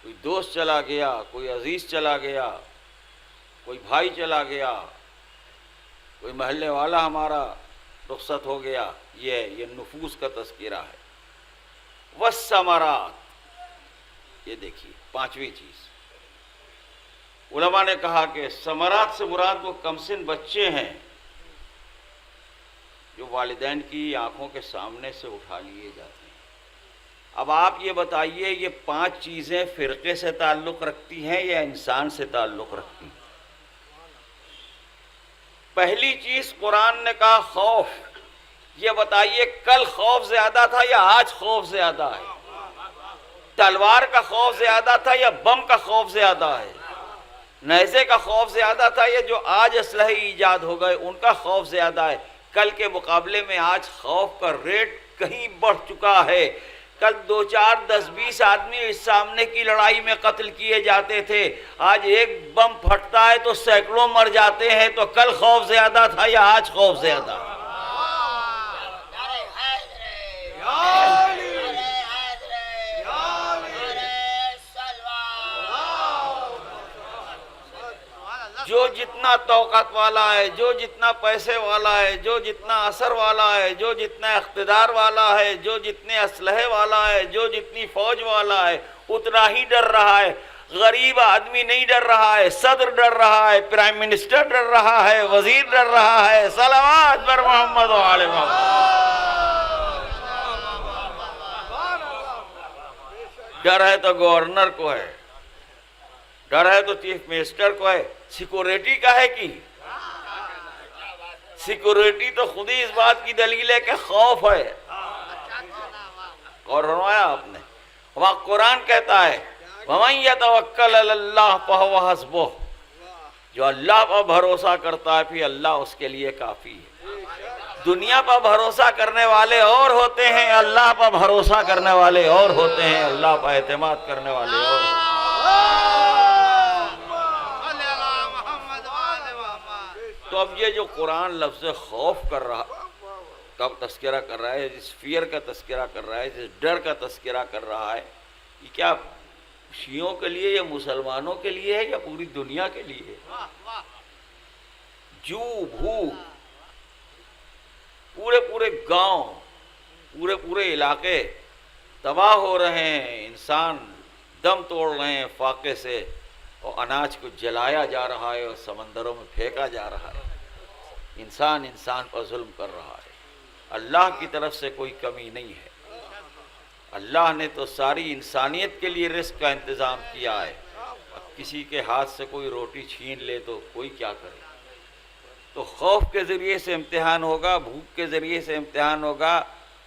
کوئی دوست چلا گیا، کوئی عزیز چلا گیا، کوئی بھائی چلا گیا، کوئی محلے والا ہمارا رخصت ہو گیا، یہ نفوس کا تذکرہ ہے۔ والثمرات، یہ دیکھیے 5ویں چیز، علماء نے کہا کہ ثمرات سے مراد وہ کمسن بچے ہیں جو والدین کی آنکھوں کے سامنے سے اٹھا لیے جاتے ہیں۔ اب آپ یہ بتائیے، یہ 5 چیزیں فرقے سے تعلق رکھتی ہیں یا انسان سے تعلق رکھتی ہیں؟ پہلی چیز قرآن نے کہا خوف، یہ بتائیے کل خوف زیادہ تھا یا آج خوف زیادہ ہے؟ تلوار کا خوف زیادہ تھا یا بم کا خوف زیادہ ہے؟ نیزے کا خوف زیادہ تھا یا جو آج اسلحے ایجاد ہو گئے ان کا خوف زیادہ ہے؟ کل کے مقابلے میں آج خوف کا ریٹ کہیں بڑھ چکا ہے۔ کل 2 4 10 20 آدمی اس سامنے کی لڑائی میں قتل کیے جاتے تھے، آج ایک بم پھٹتا ہے تو سینکڑوں مر جاتے ہیں، تو کل خوف زیادہ تھا یا آج خوف زیادہ؟ جو جتنا طاقت والا ہے، جو جتنا پیسے والا ہے، جو جتنا اثر والا ہے، جو جتنا اقتدار والا ہے، جو جتنے اسلحے والا ہے، جو جتنی فوج والا ہے، اتنا ہی ڈر رہا ہے۔ غریب آدمی نہیں ڈر رہا ہے، صدر ڈر رہا ہے، پرائم منسٹر ڈر رہا ہے، وزیر ڈر رہا ہے۔ صلوات بر محمد و آل محمد۔ ڈر ہے تو گورنر کو ہے، ڈر ہے تو چیف منسٹر کو ہے، سیکورٹی کا ہے کی؟ سیکورٹی تو خود ہی اس بات کی دلیل ہے کہ خوف ہے۔ اور فرمایا آپ نے، وہاں قرآن کہتا ہے وَمَن يَتَوَكَّلْ عَلَى اللَّهِ فَهُوَ حَسْبُهُ، جو اللہ پر بھروسہ کرتا ہے پھر اللہ اس کے لیے کافی ہے۔ دنیا پر بھروسہ کرنے والے اور ہوتے ہیں، اللہ پر بھروسہ کرنے والے اور ہوتے ہیں، اللہ پر اعتماد کرنے والے اور ہوتے ہیں۔ تو اب یہ جو قرآن لفظ خوف کا تذکرہ کر رہا ہے، جس فیئر کا تذکرہ کر رہا ہے، جس ڈر کا تذکرہ کر رہا ہے، یہ کیا شیعوں کے لیے یا مسلمانوں کے لیے ہے یا پوری دنیا کے لیے ہے؟ جو بھوک، پورے گاؤں، پورے علاقے تباہ ہو رہے ہیں، انسان دم توڑ رہے ہیں فاقے سے، اور اناج کو جلایا جا رہا ہے اور سمندروں میں پھینکا جا رہا ہے، انسان پر ظلم کر رہا ہے۔ اللہ کی طرف سے کوئی کمی نہیں ہے، اللہ نے تو ساری انسانیت کے لیے رزق کا انتظام کیا ہے، اب کسی کے ہاتھ سے کوئی روٹی چھین لے تو کوئی کیا کرے؟ تو خوف کے ذریعے سے امتحان ہوگا، بھوک کے ذریعے سے امتحان ہوگا،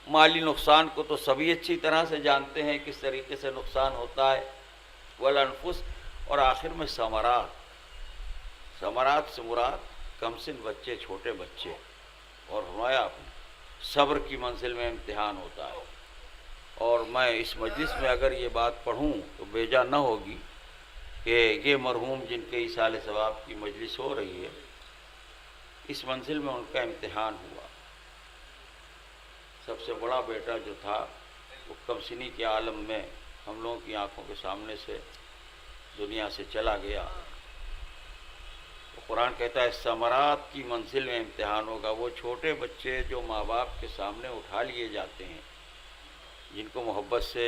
مالی نقصان کو تو سبھی اچھی طرح سے جانتے ہیں کس طریقے سے نقصان ہوتا ہے، والانفس، اور آخر میں ثمرات سے مراد کم سن بچے، چھوٹے بچے، اور فرمایا آپ نے صبر کی منزل میں امتحان ہوتا ہے۔ اور میں اس مجلس میں اگر یہ بات پڑھوں تو بیجا نہ ہوگی کہ یہ مرحوم جن کے ایصال ثواب کی مجلس ہو رہی ہے، اس منزل میں ان کا امتحان ہوا۔ سب سے بڑا بیٹا جو تھا وہ کم سنی کے عالم میں ہم لوگوں کی آنکھوں کے سامنے سے دنیا سے چلا گیا۔ قرآن کہتا ہے ثمرات کی منزل میں امتحان ہوگا، وہ چھوٹے بچے جو ماں باپ کے سامنے اٹھا لیے جاتے ہیں، جن کو محبت سے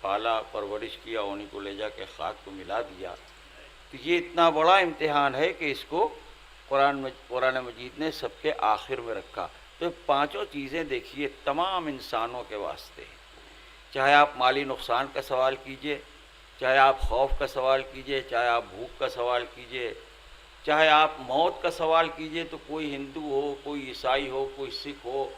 پالا پرورش کیا، انہیں کو لے جا کے خاک کو ملا دیا، تو یہ اتنا بڑا امتحان ہے کہ اس کو قرآن مجید نے سب کے آخر میں رکھا۔ تو پانچوں چیزیں دیکھیے تمام انسانوں کے واسطے، چاہے آپ مالی نقصان کا سوال کیجئے، چاہے آپ خوف کا سوال کیجئے، چاہے آپ بھوک کا سوال کیجئے، چاہے آپ موت کا سوال کیجئے، تو کوئی ہندو ہو، کوئی عیسائی ہو، کوئی سکھ ہو،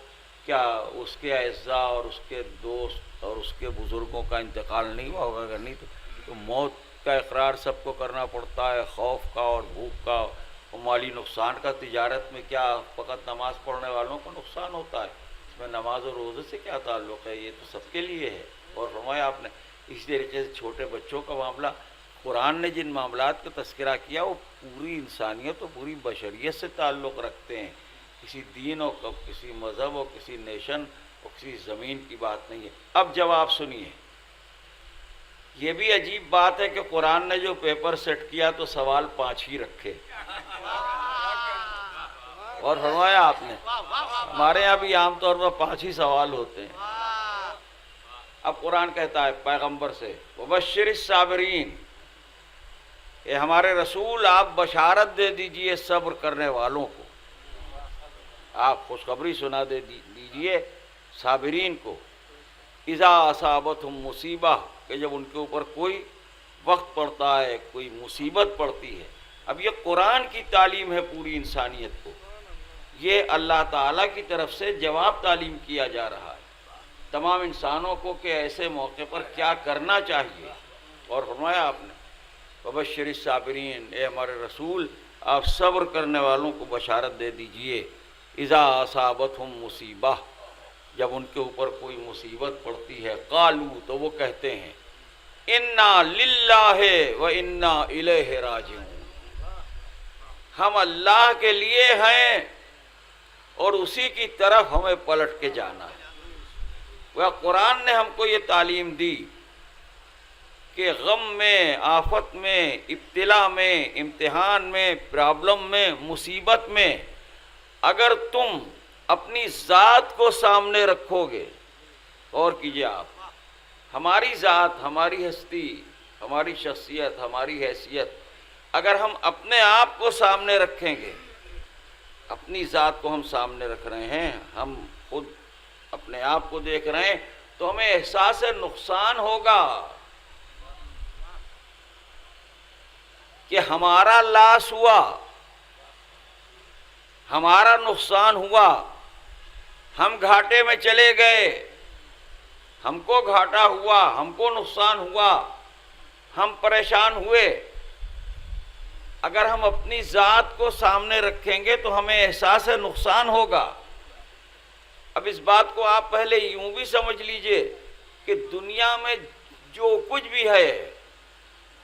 کیا اس کے اعزاء اور اس کے دوست اور اس کے بزرگوں کا انتقال نہیں ہوا ہوگا؟ اگر نہیں تو موت کا اقرار سب کو کرنا پڑتا ہے، خوف کا اور بھوک کا اور مالی نقصان کا۔ تجارت میں کیا فقط نماز پڑھنے والوں کو نقصان ہوتا ہے؟ اس میں نماز اور روزے سے کیا تعلق ہے؟ یہ تو سب کے لیے ہے۔ اور فرمایا آپ نے اسی طریقے سے چھوٹے بچوں کا معاملہ، قرآن نے جن معاملات کا تذکرہ کیا وہ پوری انسانیت اور پوری بشریت سے تعلق رکھتے ہیں، کسی دین اور کسی مذہب اور کسی نیشن اور کسی زمین کی بات نہیں ہے۔ اب جواب سنیے، یہ بھی عجیب بات ہے کہ قرآن نے جو پیپر سیٹ کیا تو سوال 5 ہی رکھے، اور فرمایا آپ نے ہمارے یہاں بھی عام طور پر 5 ہی سوال ہوتے ہیں۔ اب قرآن کہتا ہے پیغمبر سے وبشر الصابرین، اے ہمارے رسول آپ بشارت دے دیجئے صبر کرنے والوں کو، آپ خوشخبری سنا دے دیجئے صابرین کو، اذا اصابتہم مصیبہ، کہ جب ان کے اوپر کوئی وقت پڑتا ہے، کوئی مصیبت پڑتی ہے۔ اب یہ قرآن کی تعلیم ہے پوری انسانیت کو، یہ اللہ تعالیٰ کی طرف سے جواب تعلیم کیا جا رہا ہے تمام انسانوں کو کہ ایسے موقع پر کیا کرنا چاہیے۔ اور فرمایا آپ نے وبشر الصابرین، اے ہمارے رسول آپ صبر کرنے والوں کو بشارت دے دیجئے، اذا اصابتہم مصیبہ، جب ان کے اوپر کوئی مصیبت پڑتی ہے، قالوا، تو وہ کہتے ہیں انا للہ و انا الیہ راجعون، ہم اللہ کے لیے ہیں اور اسی کی طرف ہمیں پلٹ کے جانا ہے۔ وہ قرآن نے ہم کو یہ تعلیم دی کہ غم میں، آفت میں، ابتلا میں، امتحان میں، پرابلم میں، مصیبت میں اگر تم اپنی ذات کو سامنے رکھو گے، غور کیجئے آپ، ہماری ذات، ہماری ہستی، ہماری شخصیت، ہماری حیثیت، اگر ہم اپنے آپ کو سامنے رکھیں گے، اپنی ذات کو ہم سامنے رکھ رہے ہیں، ہم خود اپنے آپ کو دیکھ رہے ہیں، تو ہمیں احساس نقصان ہوگا کہ ہمارا لاس ہوا، ہمارا نقصان ہوا، ہم گھاٹے میں چلے گئے، ہم کو گھاٹا ہوا، ہم کو نقصان ہوا، ہم پریشان ہوئے۔ اگر ہم اپنی ذات کو سامنے رکھیں گے تو ہمیں احساس نقصان ہوگا۔ اب اس بات کو آپ پہلے یوں بھی سمجھ لیجئے کہ دنیا میں جو کچھ بھی ہے،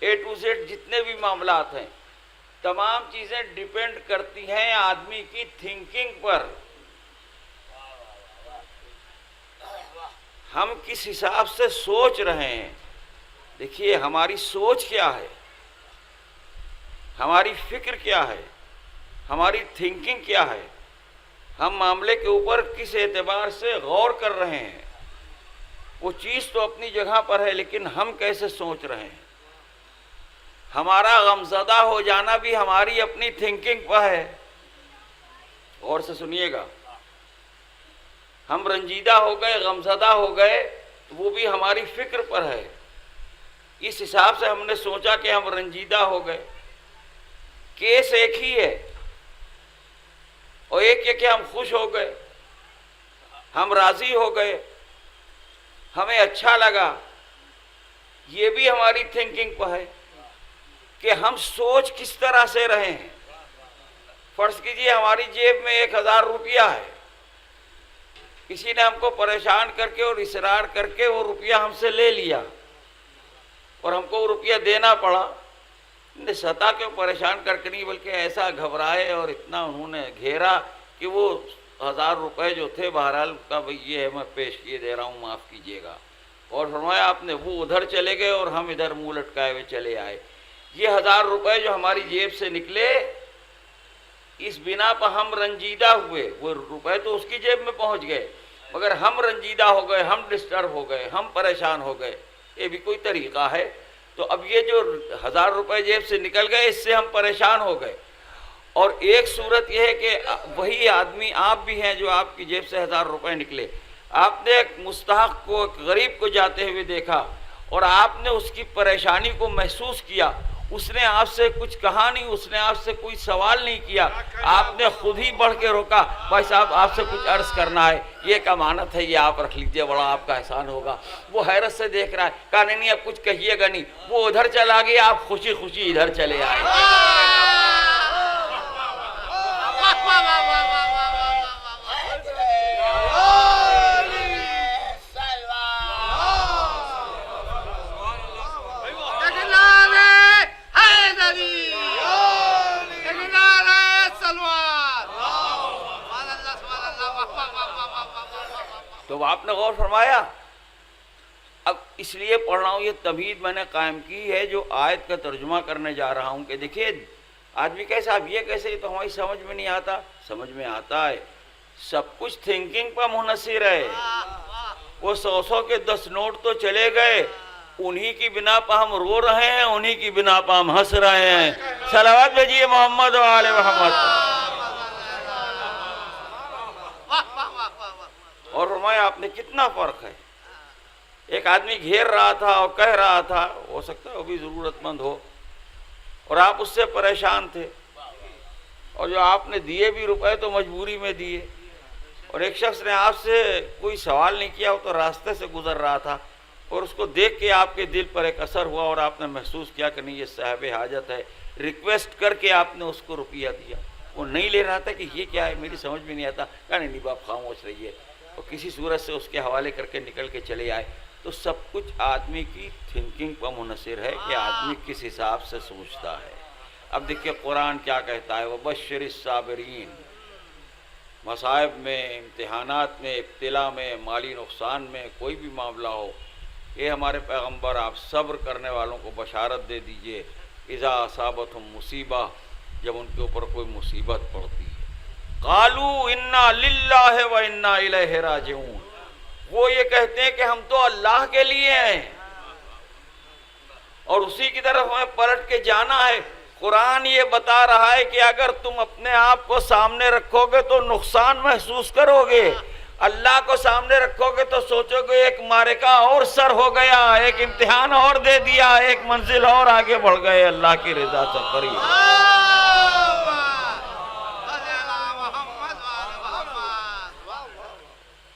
اے ٹو زیڈ جتنے بھی معاملات ہیں، تمام چیزیں ڈیپینڈ کرتی ہیں آدمی کی تھنکنگ پر۔ ہم کس حساب سے سوچ رہے ہیں. دیکھیے ہماری سوچ کیا ہے، ہماری فکر کیا ہے، ہماری تھنکنگ کیا ہے، ہم معاملے کے اوپر کس اعتبار سے غور کر رہے ہیں. وہ چیز تو اپنی جگہ پر ہے، لیکن ہم کیسے سوچ رہے ہیں. ہمارا غمزدہ ہو جانا بھی ہماری اپنی تھنکنگ پر ہے. غور سے سنیے گا. ہم رنجیدہ ہو گئے، غمزدہ ہو گئے، تو وہ بھی ہماری فکر پر ہے. اس حساب سے ہم نے سوچا کہ ہم رنجیدہ ہو گئے. کیس ایک ہی ہے، اور ایک یہ کہ ہم خوش ہو گئے، ہم راضی ہو گئے، ہمیں اچھا لگا. یہ بھی ہماری تھنکنگ پر ہے کہ ہم سوچ کس طرح سے رہے ہیں. فرض کیجئے ہماری جیب میں 1000 روپیہ ہے، کسی نے ہم کو پریشان کر کے اور اصرار کر کے وہ روپیہ ہم سے لے لیا، اور ہم کو وہ روپیہ دینا پڑا. ستا کیوں پریشان کر کے نہیں، بلکہ ایسا گھبرائے اور اتنا انہوں نے گھیرا کہ وہ 1000 روپے جو تھے بہرحال کا بھئی یہ ہے میں پیش کیے دے رہا ہوں، معاف کیجیے گا. اور فرمایا آپ نے وہ ادھر چلے گئے اور ہم ادھر منہ لٹکائے ہوئے چلے آئے. یہ 1000 روپے جو ہماری جیب سے نکلے، اس بنا پر ہم رنجیدہ ہوئے. وہ روپے تو اس کی جیب میں پہنچ گئے، مگر ہم رنجیدہ ہو گئے، ہم ڈسٹرب ہو گئے، ہم پریشان ہو گئے. یہ بھی کوئی طریقہ ہے؟ تو اب یہ جو 1000 روپے جیب سے نکل گئے، اس سے ہم پریشان ہو گئے. اور ایک صورت یہ ہے کہ وہی آدمی آپ بھی ہیں جو آپ کی جیب سے 1000 روپے نکلے. آپ نے ایک مستحق کو، ایک غریب کو جاتے ہوئے دیکھا، اور آپ نے اس کی پریشانی کو محسوس کیا. اس نے آپ سے کچھ کہا نہیں، اس نے آپ سے کوئی سوال نہیں کیا، آپ نے خود ہی بڑھ کے روکا، بھائی صاحب آپ سے کچھ عرض کرنا ہے، یہ ایک امانت ہے، یہ آپ رکھ لیجئے، بڑا آپ کا احسان ہوگا. وہ حیرت سے دیکھ رہا ہے، کہا نہیں اب کچھ کہیے گا نہیں. وہ ادھر چلا گیا، آپ خوشی خوشی ادھر چلے آئے. تو آپ نے غور فرمایا. اب اس لیے پڑھ رہا ہوں، یہ تمہید میں نے قائم کی ہے جو آیت کا ترجمہ کرنے جا رہا ہوں کہ دیکھیے آدمی کیسا، اب یہ کیسے، یہ تو ہماری سمجھ میں نہیں آتا. سمجھ میں آتا ہے، سب کچھ تھنکنگ پر منحصر ہے. وہ 100 کے 10 نوٹ تو چلے گئے، انہی کی بنا پر ہم رو رہے ہیں، انہی کی بنا پر ہم ہنس رہے ہیں. صلوات بھیجیے محمد و آل محمد. اور فرمایا آپ نے کتنا فرق ہے. ایک آدمی گھیر رہا تھا اور کہہ رہا تھا، ہو سکتا ہے وہ بھی ضرورت مند ہو، اور آپ اس سے پریشان تھے، اور جو آپ نے دیے بھی روپے تو مجبوری میں دیے. اور ایک شخص نے آپ سے کوئی سوال نہیں کیا، وہ تو راستے سے گزر رہا تھا، اور اس کو دیکھ کے آپ کے دل پر ایک اثر ہوا، اور آپ نے محسوس کیا کہ نہیں یہ صاحب حاجت ہے. ریکویسٹ کر کے آپ نے اس کو روپیہ دیا. وہ نہیں لے رہا تھا کہ یہ کیا ہے، میری سمجھ میں نہیں آتا. کہا نہیں باپ خاموش رہیے، اور کسی صورت سے اس کے حوالے کر کے نکل کے چلے آئے. تو سب کچھ آدمی کی تھنکنگ پر منحصر ہے کہ آدمی کس حساب سے سوچتا ہے. اب دیکھیے قرآن کیا کہتا ہے، وَبَشِّرِ الصَّابِرِينَ. مصائب میں، امتحانات میں، ابتلا میں، مالی نقصان میں، کوئی بھی معاملہ ہو، یہ ہمارے پیغمبر آپ صبر کرنے والوں کو بشارت دے دیجئے. اذا اصابتہم مصیبہ، جب ان کے اوپر کوئی مصیبت پڑتی ہے، قالوا انا للہ و انا الیہ راجعون. وہ یہ کہتے ہیں کہ ہم تو اللہ کے لیے ہیں اور اسی کی طرف ہمیں پلٹ کے جانا ہے. قرآن یہ بتا رہا ہے کہ اگر تم اپنے آپ کو سامنے رکھو گے تو نقصان محسوس کرو گے، اللہ کو سامنے رکھو گے تو سوچو گے ایک معرکہ اور سر ہو گیا، ایک امتحان اور دے دیا، ایک منزل اور آگے بڑھ گئے اللہ کی رضا سے قریب.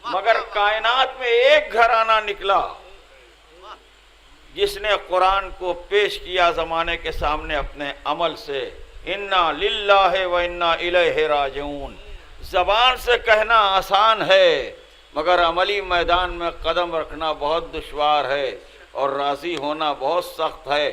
مگر کائنات میں ایک گھرانہ نکلا جس نے قرآن کو پیش کیا زمانے کے سامنے اپنے عمل سے. انا للہ و انا الیہ راجعون. زبان سے کہنا آسان ہے، مگر عملی میدان میں قدم رکھنا بہت دشوار ہے، اور راضی ہونا بہت سخت ہے.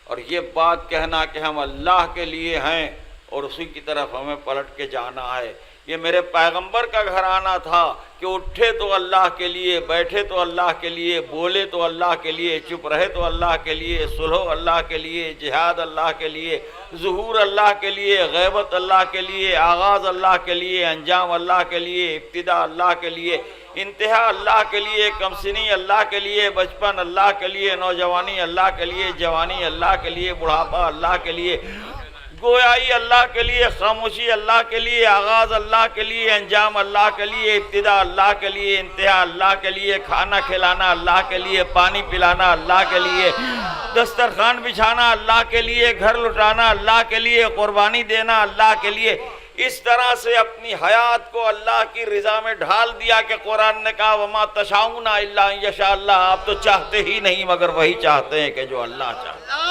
اور یہ بات کہنا کہ ہم اللہ کے لیے ہیں اور اسی کی طرف ہمیں پلٹ کے جانا ہے، یہ میرے پیغمبر کا گھرانہ تھا کہ اٹھے تو اللہ کے لیے، بیٹھے تو اللہ کے لیے، بولے تو اللہ کے لیے، چپ رہے تو اللہ کے لیے، صلح اللہ کے لیے، جہاد اللہ کے لیے، ظہور اللہ کے لیے، غیبت اللہ کے لیے، آغاز اللہ کے لیے، انجام اللہ کے لیے، ابتدا اللہ کے لیے، انتہا اللہ کے لیے، کمسنی اللہ کے لیے، بچپن اللہ کے لیے، نوجوانی اللہ کے لیے، جوانی اللہ کے لیے، بڑھاپا اللہ کے لیے، گویائی اللہ کے لیے، خاموشی اللہ کے لیے، آغاز اللہ کے لیے، انجام اللہ کے لیے، ابتدا اللہ کے لیے، انتہا اللہ کے لیے، کھانا کھلانا اللہ کے لیے، پانی پلانا اللہ کے لیے، دسترخوان بچھانا اللہ کے لیے، گھر لٹانا اللہ کے لیے، قربانی دینا اللہ کے لیے۔ اس طرح سے اپنی حیات کو اللہ کی رضا میں ڈھال دیا کہ قرآن نے کہا وَمَا تَشَاءُونَ إِلَّا أَن يَشَاءَ اللَّهُ، آپ تو چاہتے ہی نہیں مگر وہی چاہتے ہیں کہ جو اللہ چاہتے ہیں۔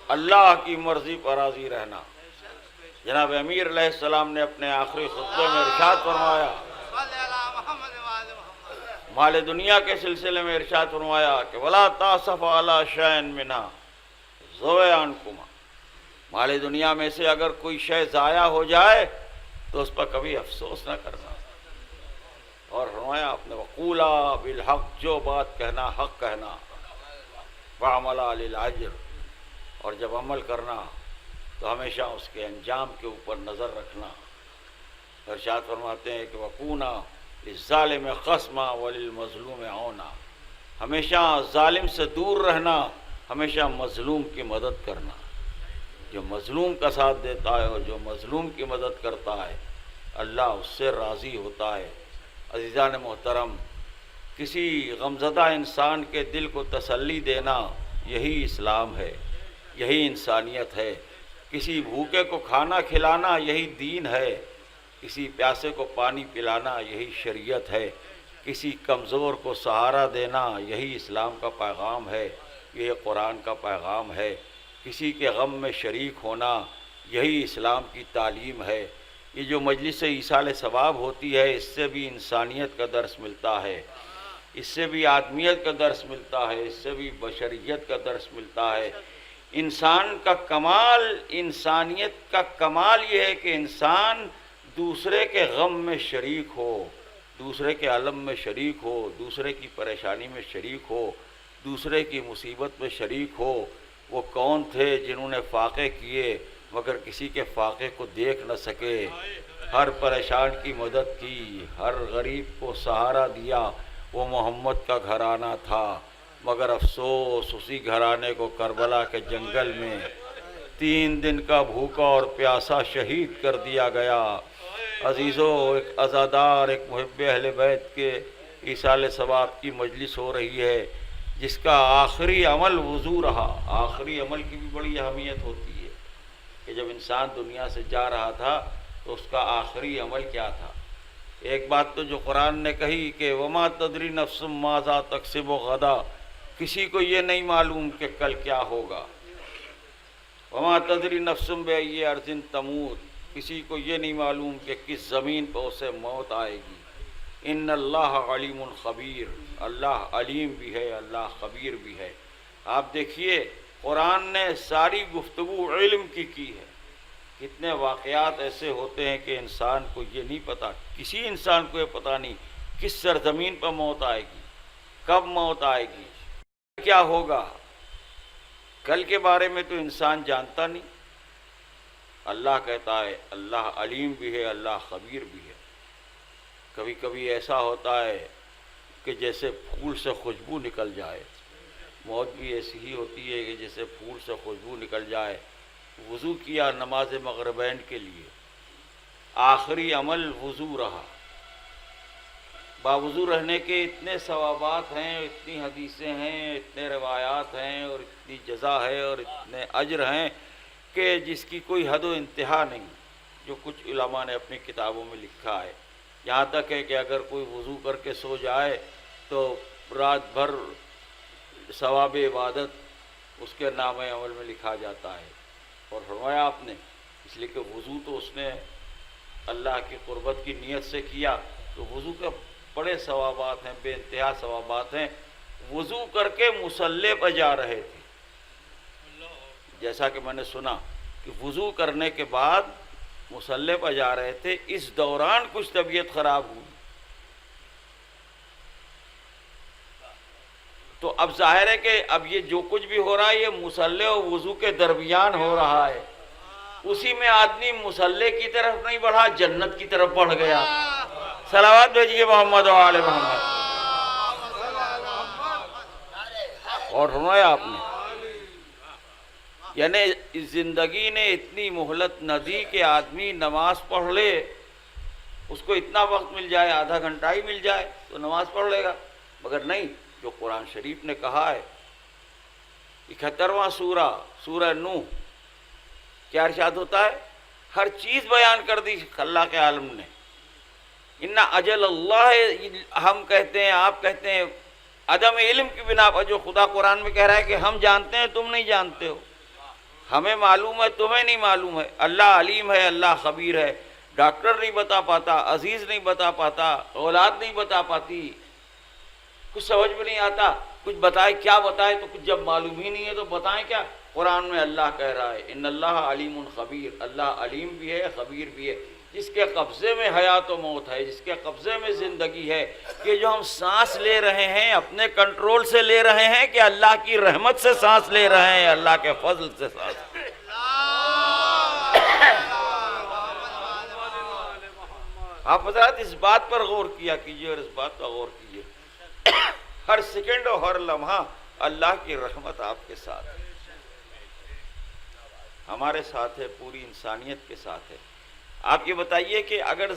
اللہ کی مرضی پر راضی رہنا۔ جناب امیر علیہ السلام نے اپنے آخری خطبے میں ارشاد فرمایا، مال دنیا کے سلسلے میں ارشاد فرمایا کہ وَلَا تَأْسَفُ عَلَىٰ شَيْءٍ مِّنْهَا ضَوَّ عَنْكُمْ، مال دنیا میں سے اگر کوئی شے ضائع ہو جائے تو اس پر کبھی افسوس نہ کرنا۔ اور فرمایا آپ نے وَقُولَا بِالْحَقِّ، جو بات کہنا حق کہنا، وَعَمَلَا لِلْأَجْرِ، اور جب عمل کرنا تو ہمیشہ اس کے انجام کے اوپر نظر رکھنا۔ ارشاد فرماتے ہیں کہ وَكُونَا لِلظَّالِمِ خَصْمًا وَلِلْمَظْلُومِ عَوْنًا، ہمیشہ ظالم سے دور رہنا، ہمیشہ مظلوم کی مدد کرنا۔ جو مظلوم کا ساتھ دیتا ہے اور جو مظلوم کی مدد کرتا ہے اللہ اس سے راضی ہوتا ہے۔ عزیزان محترم، کسی غمزدہ انسان کے دل کو تسلی دینا یہی اسلام ہے، یہی انسانیت ہے۔ کسی بھوکے کو کھانا کھلانا یہی دین ہے، کسی پیاسے کو پانی پلانا یہی شریعت ہے، کسی کمزور کو سہارا دینا یہی اسلام کا پیغام ہے، یہ قرآن کا پیغام ہے۔ کسی کے غم میں شریک ہونا یہی اسلام کی تعلیم ہے۔ یہ جو مجلس ایصال ثواب ہوتی ہے اس سے بھی انسانیت کا درس ملتا ہے، اس سے بھی آدمیت کا درس ملتا ہے، اس سے بھی بشریت کا درس ملتا ہے۔ انسان کا کمال، انسانیت کا کمال یہ ہے کہ انسان دوسرے کے غم میں شریک ہو، دوسرے کے علم میں شریک ہو، دوسرے کی پریشانی میں شریک ہو، دوسرے کی مصیبت میں شریک ہو۔ وہ کون تھے جنہوں نے فاقے کیے مگر کسی کے فاقے کو دیکھ نہ سکے، ہر پریشان کی مدد کی، ہر غریب کو سہارا دیا، وہ محمد کا گھرانہ تھا۔ مگر افسوس اسی گھرانے کو کربلا کے جنگل میں 3 دن کا بھوکا اور پیاسا شہید کر دیا گیا۔ عزیزو، ایک عزادار، ایک محب اہل بیت کے ایصال ثواب کی مجلس ہو رہی ہے جس کا آخری عمل وضو رہا۔ آخری عمل کی بھی بڑی اہمیت ہوتی ہے کہ جب انسان دنیا سے جا رہا تھا تو اس کا آخری عمل کیا تھا۔ ایک بات تو جو قرآن نے کہی کہ وما تدری نفس ماذا تکسب غدا، کسی کو یہ نہیں معلوم کہ کل کیا ہوگا۔ وما تدری نفس بأی ارض تموت، کسی کو یہ نہیں معلوم کہ کس زمین پر اسے موت آئے گی۔ ان اللہ علیم خبیر، اللہ علیم بھی ہے، اللہ خبیر بھی ہے۔ آپ دیکھیے قرآن نے ساری گفتگو علم کی ہے۔ کتنے واقعات ایسے ہوتے ہیں کہ انسان کو یہ نہیں پتہ، کسی انسان کو یہ پتہ نہیں کس سرزمین پر موت آئے گی، کب موت آئے گی، کیا ہوگا۔ کل کے بارے میں تو انسان جانتا نہیں۔ اللہ کہتا ہے اللہ علیم بھی ہے، اللہ خبیر بھی ہے۔ کبھی کبھی ایسا ہوتا ہے کہ جیسے پھول سے خوشبو نکل جائے، موت بھی ایسی ہی ہوتی ہے کہ جیسے پھول سے خوشبو نکل جائے۔ وضو کیا نماز مغربین کے لیے، آخری عمل وضو رہا۔ باوضو رہنے کے اتنے ثوابات ہیں، اتنی حدیثیں ہیں، اتنے روایات ہیں اور اتنی جزا ہے اور اتنے اجر ہیں کہ جس کی کوئی حد و انتہا نہیں، جو کچھ علماء نے اپنی کتابوں میں لکھا ہے۔ یہاں تک ہے کہ اگر کوئی وضو کر کے سو جائے تو رات بھر ثواب عبادت اس کے نام عمل میں لکھا جاتا ہے۔ اور فرمایا آپ نے اس لیے کہ وضو تو اس نے اللہ کی قربت کی نیت سے کیا، تو وضو کے بڑے ثوابات ہیں، بے انتہا ثوابات ہیں۔ وضو کر کے مصلی پہ جا رہے تھے، جیسا کہ میں نے سنا کہ وضو کرنے کے بعد مصلی پر جا رہے تھے، اس دوران کچھ طبیعت خراب ہوئی، تو اب ظاہر ہے کہ اب یہ جو کچھ بھی ہو رہا ہے یہ مصلی اور وضو کے درمیان ہو رہا ہے، اسی میں آدمی مصلی کی طرف نہیں بڑھا، جنت کی طرف بڑھ گیا۔ صلوات بھیجیے محمد و آل محمد۔ اور سنایا آپ نے، یعنی زندگی نے اتنی مہلت نہ دی کہ آدمی نماز پڑھ لے، اس کو اتنا وقت مل جائے، آدھا گھنٹہ ہی مل جائے تو نماز پڑھ لے گا، مگر نہیں، جو قرآن شریف نے کہا ہے 71واں سورہ نوح، کیا ارشاد ہوتا ہے؟ ہر چیز بیان کر دی اللہ کے عالم نے۔ ان اجل اللہ، ہم کہتے ہیں، آپ کہتے ہیں عدم علم کی بنا پر، جو خدا قرآن میں کہہ رہا ہے کہ ہم جانتے ہیں تم نہیں جانتے ہو، ہمیں معلوم ہے تمہیں نہیں معلوم ہے، اللہ علیم ہے، اللہ خبیر ہے۔ ڈاکٹر نہیں بتا پاتا، عزیز نہیں بتا پاتا، اولاد نہیں بتا پاتی، کچھ سمجھ میں نہیں آتا، کچھ بتائے کیا بتائے، تو کچھ جب معلوم ہی نہیں ہے تو بتائیں کیا؟ قرآن میں اللہ کہہ رہا ہے ان اللہ علیم خبیر، اللہ علیم بھی ہے، خبیر بھی ہے، جس کے قبضے میں حیات و موت ہے، جس کے قبضے میں زندگی ہے، کہ جو ہم سانس لے رہے ہیں اپنے کنٹرول سے لے رہے ہیں کہ اللہ کی رحمت سے سانس لے رہے ہیں، اللہ کے فضل سے سانس لے رہے ہیں۔ آپ حضرات اس بات پر غور کیا کیجئے اور اس بات پر غور کیجئے، ہر سیکنڈ اور ہر لمحہ اللہ کی رحمت آپ کے ساتھ ہے، ہمارے ساتھ ہے، پوری انسانیت کے ساتھ ہے۔ آپ یہ بتائیے کہ اگر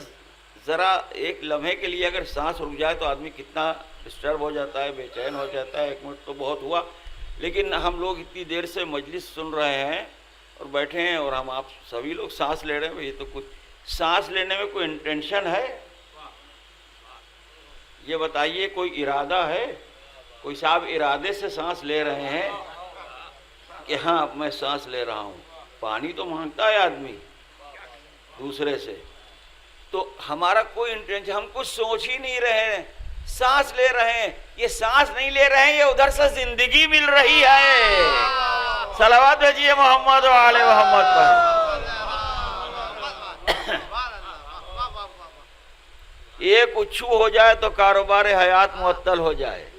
ذرا ایک لمحے کے لیے اگر سانس رک جائے تو آدمی کتنا ڈسٹرب ہو جاتا ہے، بے چین ہو جاتا ہے، 1 منٹ تو بہت ہوا، لیکن ہم لوگ اتنی دیر سے مجلس سن رہے ہیں اور بیٹھے ہیں اور ہم آپ سبھی لوگ سانس لے رہے ہیں، یہ تو کچھ سانس لینے میں کوئی انٹینشن ہے؟ یہ بتائیے کوئی ارادہ ہے؟ کوئی صاحب ارادے سے سانس لے رہے ہیں کہ ہاں اب میں سانس لے رہا ہوں؟ پانی تو مانگتا ہے آدمی دوسرے سے، تو ہمارا کوئی انٹینشن، ہم کچھ سوچ ہی نہیں رہے ہیں، سانس لے رہے ہیں، یہ سانس نہیں لے رہے ہیں، یہ ادھر سے زندگی مل رہی ہے۔ صلوات بھیجیے محمد و آل محمد پر۔ ایک اچھو ہو جائے تو کاروبار حیات معطل ہو جائے،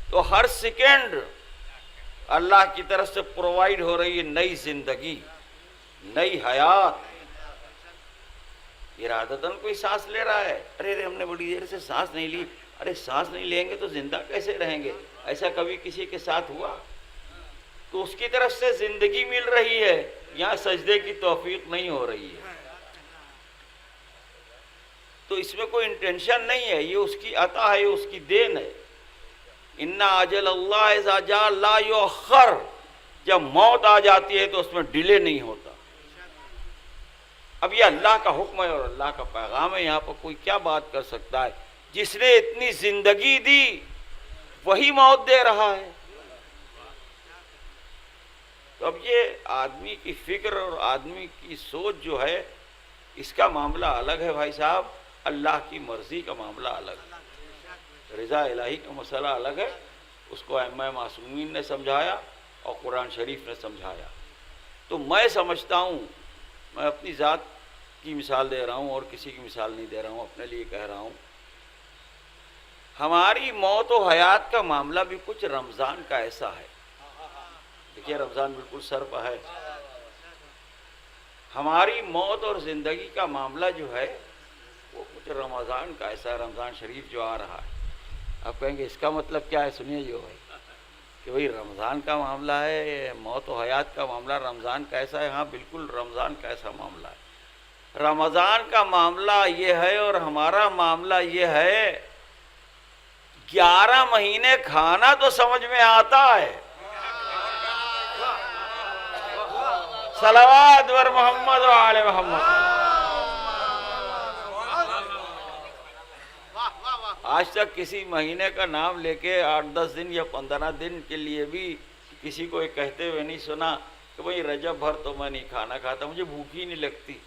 تو ہر سیکنڈ اللہ کی طرف سے پرووائڈ ہو رہی ہے نئی زندگی، نئی حیات۔ ارادتاً کوئی سانس لے رہا ہے، ارے ہم نے بڑی دیر سے سانس نہیں لی، ارے سانس نہیں لیں گے تو زندہ کیسے رہیں گے؟ ایسا کبھی کسی کے ساتھ ہوا؟ تو اس کی طرف سے زندگی مل رہی ہے، یہاں سجدے کی توفیق نہیں ہو رہی ہے، تو اس میں کوئی انٹینشن نہیں ہے، یہ اس کی عطا ہے، یہ اس کی دین ہے۔ ان اجل اللہ اذا جاء لا یؤخر، جب موت آ جاتی ہے تو اس میں ڈیلے نہیں ہوتا۔ اب یہ اللہ کا حکم ہے اور اللہ کا پیغام ہے، یہاں پر کوئی کیا بات کر سکتا ہے؟ جس نے اتنی زندگی دی وہی موت دے رہا ہے۔ تو اب یہ آدمی کی فکر اور آدمی کی سوچ جو ہے، اس کا معاملہ الگ ہے بھائی صاحب، اللہ کی مرضی کا معاملہ الگ ہے، رضا الہی کا مسئلہ الگ ہے، اس کو ائمہ معصومین نے سمجھایا اور قرآن شریف نے سمجھایا۔ تو میں سمجھتا ہوں، میں اپنی ذات کی مثال دے رہا ہوں اور کسی کی مثال نہیں دے رہا ہوں، اپنے لیے کہہ رہا ہوں، ہماری موت و حیات کا معاملہ بھی کچھ رمضان کا ایسا ہے۔ دیکھیے رمضان بالکل سر پہ ہے، ہماری موت اور زندگی کا معاملہ جو ہے وہ کچھ رمضان کا ایسا ہے، رمضان شریف جو آ رہا ہے۔ آپ کہیں گے اس کا مطلب کیا ہے؟ سنیے جو ہے کہ بھئی رمضان کا معاملہ ہے، موت و حیات کا معاملہ رمضان کا ایسا ہے۔ ہاں بالکل رمضان کا ایسا معاملہ ہے، رمضان کا معاملہ یہ ہے اور ہمارا معاملہ یہ ہے، 11 مہینے کھانا تو سمجھ میں آتا ہے، صلوات ور محمد و آل محمد۔ آج تک کسی مہینے کا نام لے کے 8-10 دن یا 15 دن کے لیے بھی کسی کو یہ کہتے ہوئے نہیں سنا کہ بھئی رجب بھر تو میں نہیں کھانا کھاتا، مجھے بھوک ہی نہیں لگتی،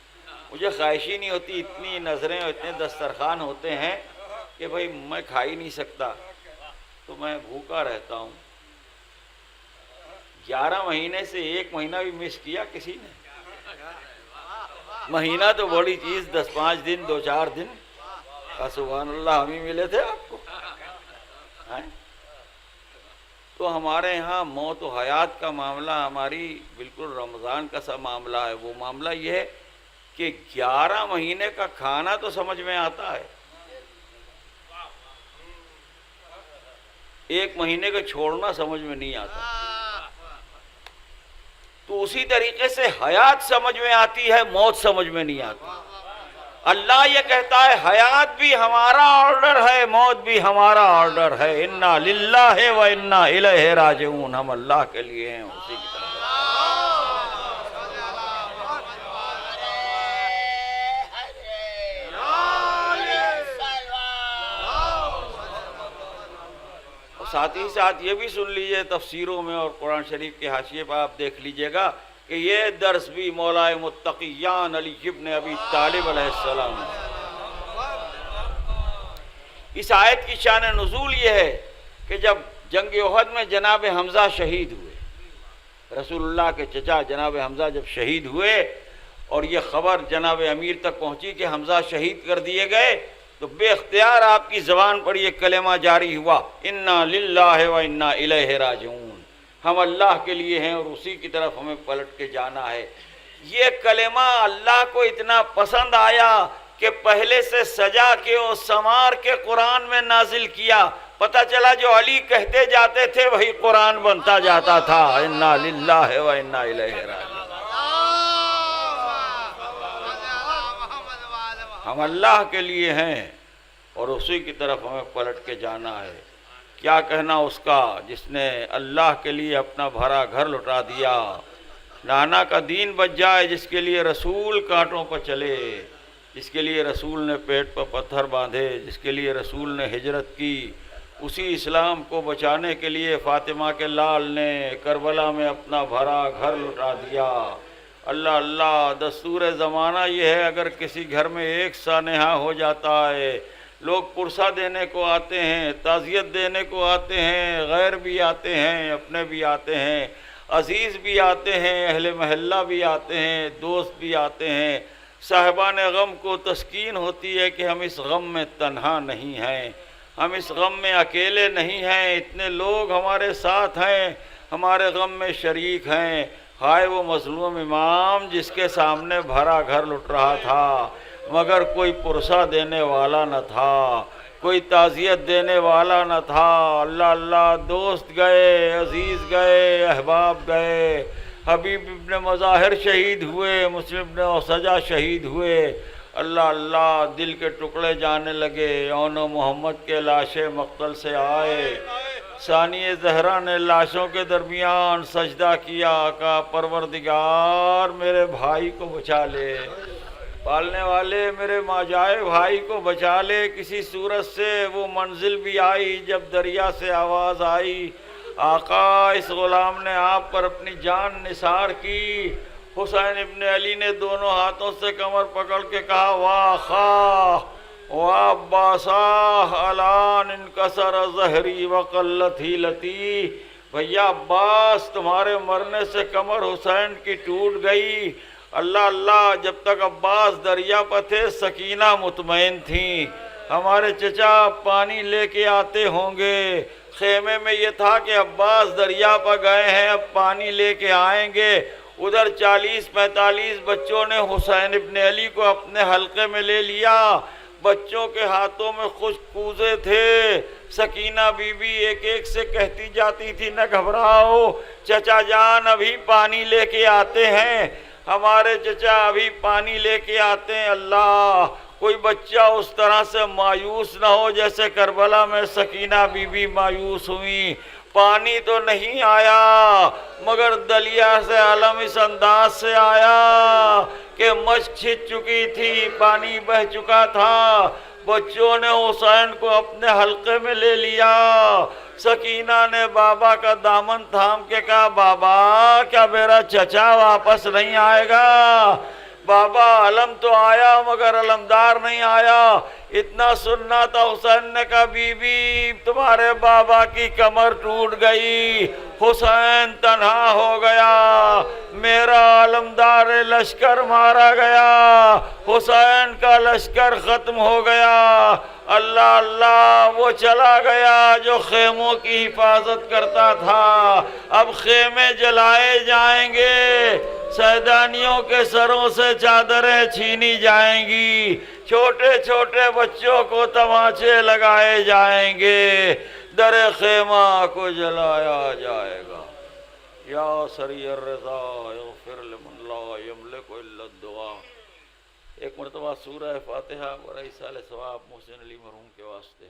مجھے خواہش ہی نہیں ہوتی، اتنی نظریں اور اتنے دسترخوان ہوتے ہیں کہ بھئی میں کھا ہی نہیں سکتا، تو میں بھوکا رہتا ہوں۔ 11 مہینے سے 1 مہینہ بھی مس کیا کسی نے؟ مہینہ تو بڑی چیز، 10-5 دن 2-4 دن، سبحان اللہ ہم ہی ملے تھے آپ کو۔ تو ہمارے ہاں موت و حیات کا معاملہ ہماری بالکل رمضان کا سا معاملہ ہے۔ وہ معاملہ یہ ہے کہ 11 مہینے کا کھانا تو سمجھ میں آتا ہے، 1 مہینے کا چھوڑنا سمجھ میں نہیں آتا۔ تو اسی طریقے سے حیات سمجھ میں آتی ہے، موت سمجھ میں نہیں آتی۔ اللہ یہ کہتا ہے حیات بھی ہمارا آرڈر ہے، موت بھی ہمارا آرڈر ہے۔ انا للہ و انا الیہ راجعون، ہم اللہ کے لیے ہیں، اسی کی طرف۔ اور ساتھ ہی ساتھ یہ بھی سن لیجئے، تفسیروں میں اور قرآن شریف کے حاشیے پر آپ دیکھ لیجئے گا کہ یہ درس بھی مولا متقیان علی ابن ابی طالب علیہ السلام ہے۔ اس آیت کی شان نزول یہ ہے کہ جب جنگ احد میں جناب حمزہ شہید ہوئے، رسول اللہ کے چچا جناب حمزہ جب شہید ہوئے اور یہ خبر جناب امیر تک پہنچی کہ حمزہ شہید کر دیے گئے، تو بے اختیار آپ کی زبان پر یہ کلمہ جاری ہوا، انا للہ و انا الیہ راجعون، ہم اللہ کے لیے ہیں اور اسی کی طرف ہمیں پلٹ کے جانا ہے۔ یہ کلمہ اللہ کو اتنا پسند آیا کہ پہلے سے سجا کے اور سنوار کے قرآن میں نازل کیا۔ پتہ چلا جو علی کہتے جاتے تھے وہی قرآن بنتا جاتا تھا، انا للہ و انا الیہ راجعون، ہم اللہ کے لیے ہیں اور اسی کی طرف ہمیں پلٹ کے جانا ہے۔ کیا کہنا اس کا جس نے اللہ کے لیے اپنا بھرا گھر لٹا دیا، نانا کا دین بچ جائے جس کے لیے رسول کانٹوں پر چلے، جس کے لیے رسول نے پیٹ پر پتھر باندھے، جس کے لیے رسول نے ہجرت کی، اسی اسلام کو بچانے کے لیے فاطمہ کے لال نے کربلا میں اپنا بھرا گھر لٹا دیا۔ اللہ اللہ، دستور زمانہ یہ ہے اگر کسی گھر میں ایک سانحہ ہو جاتا ہے، لوگ پرسہ دینے کو آتے ہیں، تعزیت دینے کو آتے ہیں، غیر بھی آتے ہیں، اپنے بھی آتے ہیں، عزیز بھی آتے ہیں، اہل محلہ بھی آتے ہیں، دوست بھی آتے ہیں۔ صاحبان غم کو تسکین ہوتی ہے کہ ہم اس غم میں تنہا نہیں ہیں، ہم اس غم میں اکیلے نہیں ہیں، اتنے لوگ ہمارے ساتھ ہیں، ہمارے غم میں شریک ہیں۔ ہائے وہ مظلوم امام جس کے سامنے بھرا گھر لٹ رہا تھا مگر کوئی پرسہ دینے والا نہ تھا، کوئی تعزیت دینے والا نہ تھا۔ اللہ اللہ، دوست گئے، عزیز گئے، احباب گئے، حبیب ابن مظاہر شہید ہوئے، مسلم ابن اوسجہ شہید ہوئے۔ اللہ اللہ، دل کے ٹکڑے جانے لگے، اون و محمد کے لاشیں مقتل سے آئے، ثانی زہرا نے لاشوں کے درمیان سجدہ کیا، کہا پروردگار میرے بھائی کو بچا لے، پالنے والے میرے ماجائے بھائی کو بچا لے۔ کسی صورت سے وہ منزل بھی آئی جب دریا سے آواز آئی، آقا اس غلام نے آپ پر اپنی جان نثار کی۔ حسین ابن علی نے دونوں ہاتھوں سے کمر پکڑ کے کہا، واہ خواہ واہ عباساہ الان انکسر ظہری وقلت حیلتی، بھیا عباس تمہارے مرنے سے کمر حسین کی ٹوٹ گئی۔ اللہ اللہ، جب تک عباس دریا پر تھے سکینہ مطمئن تھیں، ہمارے چچا پانی لے کے آتے ہوں گے۔ خیمے میں یہ تھا کہ عباس دریا پر گئے ہیں، اب پانی لے کے آئیں گے۔ ادھر 40-45 بچوں نے حسین ابن علی کو اپنے حلقے میں لے لیا، بچوں کے ہاتھوں میں خشک کوزے تھے۔ سکینہ بی بی ایک ایک سے کہتی جاتی تھی، نہ گھبراؤ چچا جان، ابھی پانی لے کے آتے ہیں، ہمارے چچا ابھی پانی لے کے آتے ہیں۔ اللہ، کوئی بچہ اس طرح سے مایوس نہ ہو جیسے کربلا میں سکینہ بی بی مایوس ہوئی۔ پانی تو نہیں آیا مگر دلیا سے علم اس انداز سے آیا کہ مشک چھٹ چکی تھی، پانی بہہ چکا تھا۔ بچوں نے حسین کو اپنے حلقے میں لے لیا۔ سکینہ نے بابا کا دامن تھام کے کہا، بابا کیا میرا چچا واپس نہیں آئے گا؟ بابا علم تو آیا مگر علمدار نہیں آیا۔ اتنا سننا تھا حسین نے کہا بی بی تمہارے بابا کی کمر ٹوٹ گئی، حسین تنہا ہو گیا، میرا علمدار لشکر مارا گیا، حسین کا لشکر ختم ہو گیا، اللہ اللہ وہ چلا گیا جو خیموں کی حفاظت کرتا تھا، اب خیمے جلائے جائیں گے، سیدانیوں کے سروں سے چادریں چھینی جائیں گی، چھوٹے چھوٹے بچوں کو تماچے لگائے جائیں گے، در خیمہ کو جلایا جائے گا۔ یا سری الرضا اغفر لمن لا یملک الا الدعاء۔ ایک مرتبہ سورہ فاتحہ برائے سال ثواب محسن علی مرحوم کے واسطے